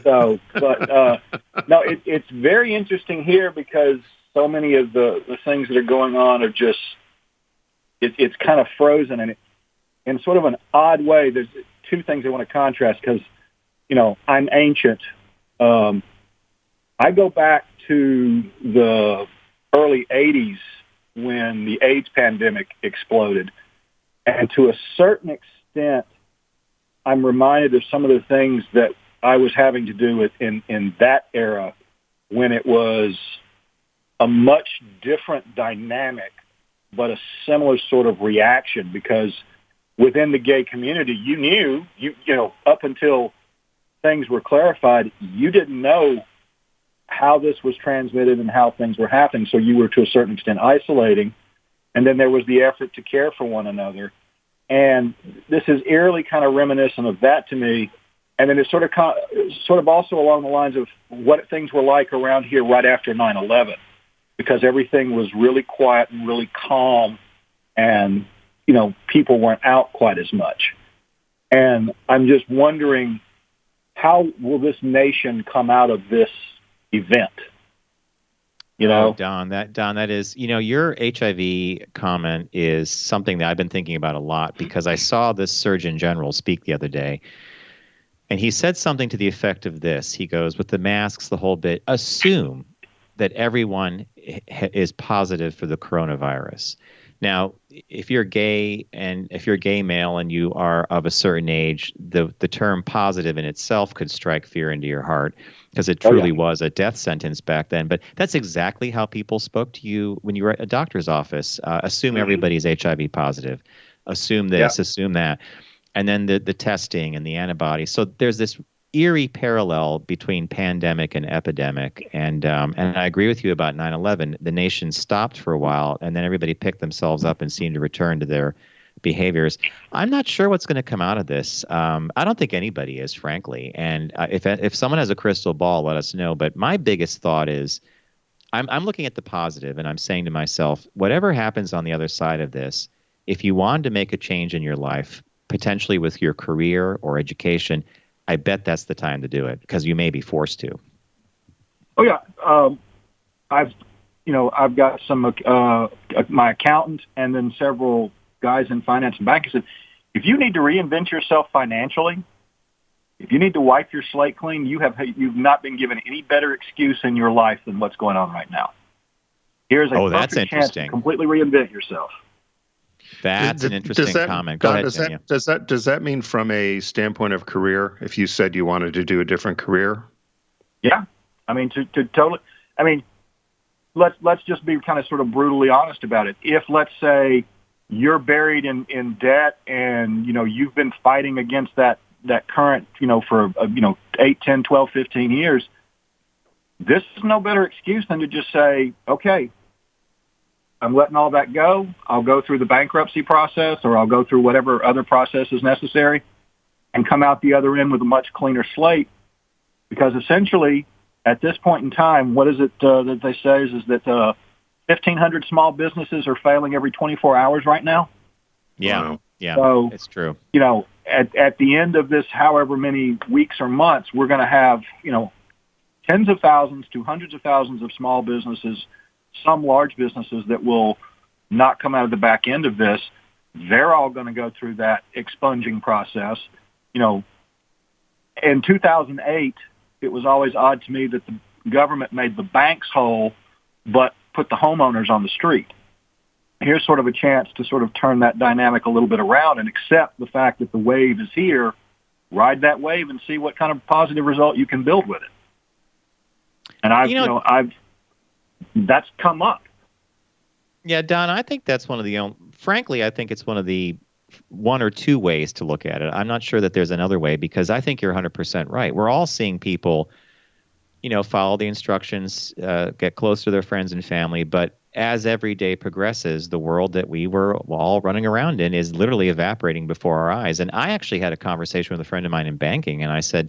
So, but no, it's very interesting here because so many of the things that are going on are just, it's kind of frozen, and in sort of an odd way. There's 2 things I want to contrast because, I'm ancient. I go back to the early 80s when the AIDS pandemic exploded. And to a certain extent, I'm reminded of some of the things that I was having to do with in that era when it was a much different dynamic, but a similar sort of reaction, because within the gay community, you knew, up until things were clarified, you didn't know how this was transmitted and how things were happening. So you were to a certain extent isolating. And then there was the effort to care for one another. And this is eerily kind of reminiscent of that to me. And then it's sort of also along the lines of what things were like around here right after 9/11. Because everything was really quiet and really calm, and, people weren't out quite as much. And I'm just wondering, how will this nation come out of this event? Don, that is, your HIV comment is something that I've been thinking about a lot, because I saw this Surgeon General speak the other day, and he said something to the effect of this. He goes, with the masks, the whole bit, assume that everyone is positive for the coronavirus. Now, if you're gay male and you are of a certain age, the term positive in itself could strike fear into your heart, because it truly was a death sentence back then. But that's exactly how people spoke to you when you were at a doctor's office. Assume everybody's HIV positive. Assume this, assume that. And then the testing and the antibodies. So there's this eerie parallel between pandemic and epidemic. And I agree with you about 9/11. The nation stopped for a while, and then everybody picked themselves up and seemed to return to behaviors. I'm not sure what's going to come out of this. I don't think anybody is, frankly. And if someone has a crystal ball, let us know. But my biggest thought is, I'm looking at the positive, and I'm saying to myself, whatever happens on the other side of this, if you wanted to make a change in your life, potentially with your career or education, I bet that's the time to do it, because you may be forced to. Oh yeah, I've got some my accountant and then several guys in finance and banking said, if you need to reinvent yourself financially, if you need to wipe your slate clean, you've not been given any better excuse in your life than what's going on right now. Here's a perfect chance to completely reinvent yourself. That's an interesting comment. Go ahead, Tanya. Does that mean from a standpoint of career, if you said you wanted to do a different career? Yeah. I mean, to totally, I mean, let's just be kind of sort of brutally honest about it. If, let's say, you're buried in debt and, you've been fighting against that current, for, 8, 10, 12, 15 years, this is no better excuse than to just say, okay, I'm letting all that go. I'll go through the bankruptcy process, or I'll go through whatever other process is necessary and come out the other end with a much cleaner slate. Because essentially, at this point in time, what is it that they say is that 1,500 small businesses are failing every 24 hours right now? Yeah, wow. Yeah, so, it's true. At the end of this, however many weeks or months, we're going to have, tens of thousands to hundreds of thousands of small businesses, some large businesses that will not come out of the back end of this. They're all going to go through that expunging process. In 2008, it was always odd to me that the government made the banks whole, but put the homeowners on the street. Here's sort of a chance to sort of turn that dynamic a little bit around and accept the fact that the wave is here, ride that wave and see what kind of positive result you can build with it. And that's come up. Yeah, Don, I think that's one of the, frankly, I think it's one of the one or two ways to look at it. I'm not sure that there's another way, because I think you're 100% right. We're all seeing people, follow the instructions, get close to their friends and family. But as every day progresses, the world that we were all running around in is literally evaporating before our eyes. And I actually had a conversation with a friend of mine in banking, and I said,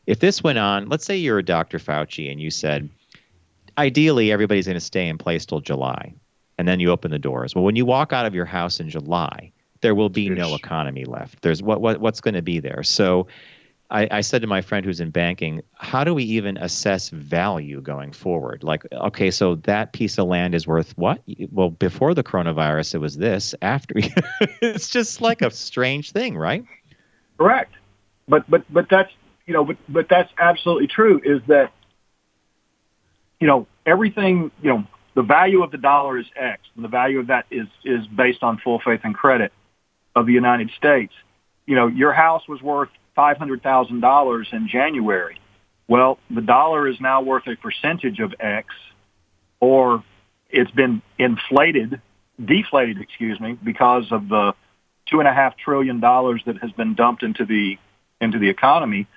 if this went on, let's say you're a Dr. Fauci and you said, ideally, everybody's going to stay in place till July, and then you open the doors. Well, when you walk out of your house in July, there will be no economy left. There's what's going to be there. So I said to my friend who's in banking, how do we even assess value going forward? Like, okay, so that piece of land is worth what? Well, before the coronavirus, it was this. After, it's just like a strange thing, right? Correct. But that's, but that's absolutely true, is that, everything, the value of the dollar is X, and the value of that is based on full faith and credit of the United States. Your house was worth $500,000 in January. Well, the dollar is now worth a percentage of X, or it's been deflated, because of the $2.5 trillion that has been dumped into the economy.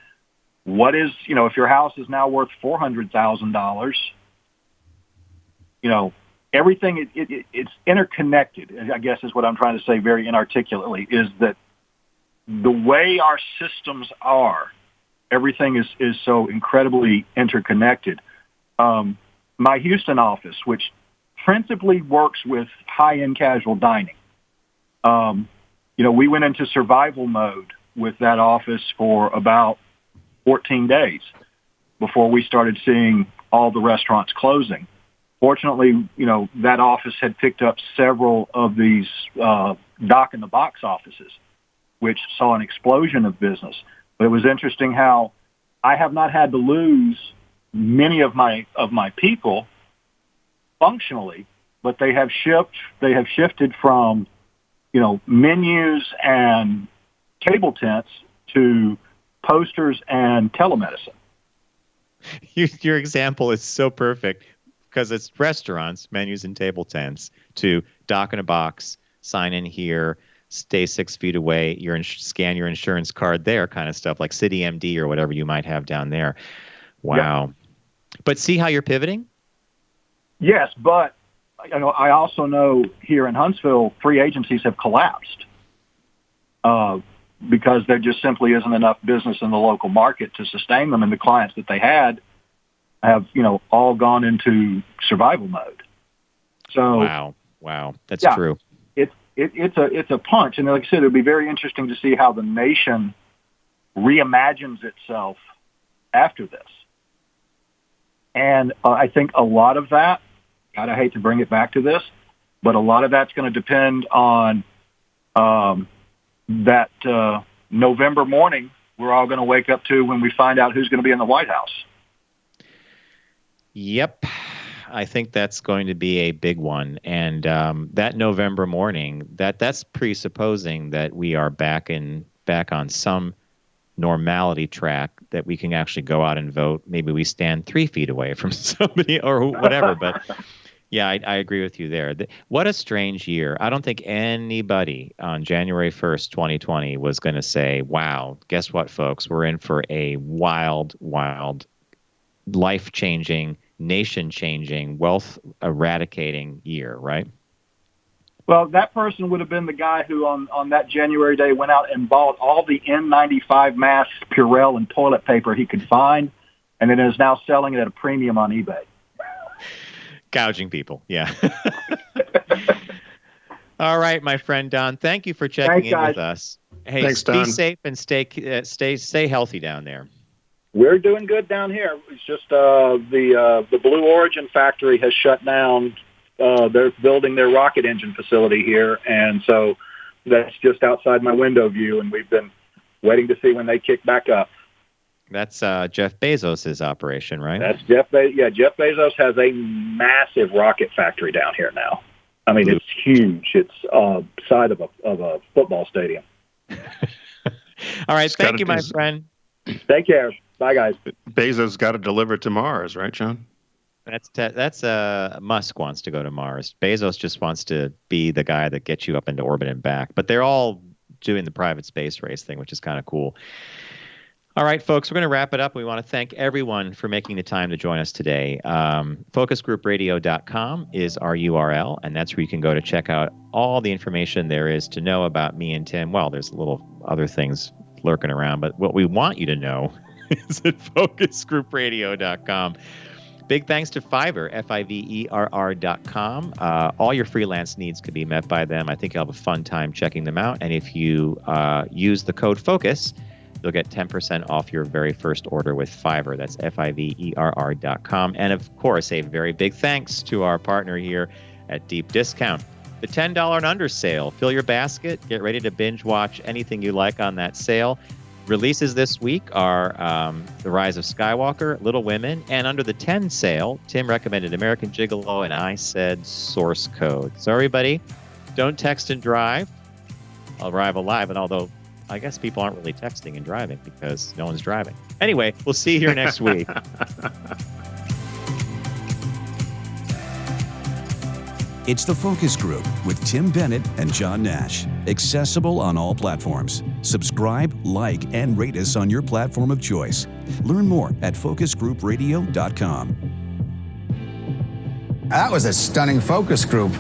What is, if your house is now worth $400,000, everything, it's interconnected, I guess is what I'm trying to say very inarticulately, is that the way our systems are, everything is so incredibly interconnected. My Houston office, which principally works with high-end casual dining, we went into survival mode with that office for about 14 days before we started seeing all the restaurants closing. Fortunately, that office had picked up several of these dock-in-the-box offices, which saw an explosion of business. But it was interesting how I have not had to lose many of my people functionally, but they have shifted from, menus and table tents to posters and telemedicine. Your example is so perfect, because it's restaurants, menus, and table tents, to dock in a box, sign in here, stay 6 feet away, scan your insurance card there, kind of stuff, like CityMD or whatever you might have down there. Wow. Yep. But see how you're pivoting? Yes, but I also know here in Huntsville, free agencies have collapsed. because there just simply isn't enough business in the local market to sustain them, and the clients that they had have, all gone into survival mode. So wow, that's yeah, true. It's a punch, and like I said, it'll be very interesting to see how the nation reimagines itself after this. And I think a lot of that, God, I hate to bring it back to this, but a lot of that's going to depend on that November morning we're all going to wake up to when we find out who's going to be in the White House. Yep. I think that's going to be a big one. And that November morning, that's presupposing that we are back on some normality track, that we can actually go out and vote. Maybe we stand 3 feet away from somebody or whatever. But yeah, I agree with you there. What a strange year. I don't think anybody on January 1st, 2020 was going to say, wow, guess what, folks? We're in for a wild, life-changing, nation-changing, wealth-eradicating year, right? Well, that person would have been the guy who on that January day went out and bought all the N95 masks, Purell, and toilet paper he could find, and then is now selling it at a premium on eBay. Gouging people, yeah. All right, my friend Don, thank you for checking in with us. Hey, Thanks, Don. Be safe and stay healthy down there. We're doing good down here. It's just the Blue Origin factory has shut down. They're building their rocket engine facility here, and so that's just outside my window view, and we've been waiting to see when they kick back up. That's Jeff Bezos' operation, right? That's Jeff Bezos. Yeah, Jeff Bezos has a massive rocket factory down here now. I mean, it's huge. It's side of a football stadium. All right, thank you, my friend. Take care. Bye, guys. Bezos got to deliver to Mars, right, John? That's Musk wants to go to Mars. Bezos just wants to be the guy that gets you up into orbit and back. But they're all doing the private space race thing, which is kind of cool. All right, folks, we're going to wrap it up. We want to thank everyone for making the time to join us today. Focusgroupradio.com is our URL, and that's where you can go to check out all the information there is to know about me and Tim. Well, there's little other things lurking around, but what we want you to know is at focusgroupradio.com. Big thanks to Fiverr, Fiverr.com. All your freelance needs could be met by them. I think you'll have a fun time checking them out. And if you use the code FOCUS, you'll get 10% off your very first order with Fiverr. That's Fiverr.com. And of course, a very big thanks to our partner here at Deep Discount. The $10 and under sale. Fill your basket. Get ready to binge watch anything you like on that sale. Releases this week are The Rise of Skywalker, Little Women, and under the 10 sale, Tim recommended American Gigolo, and I said Source Code. So everybody, don't text and drive. I'll arrive alive, and although I guess people aren't really texting and driving because no one's driving. Anyway, we'll see you here next week. It's The Focus Group with Tim Bennett and John Nash. Accessible on all platforms. Subscribe, like, and rate us on your platform of choice. Learn more at focusgroupradio.com. That was a stunning focus group.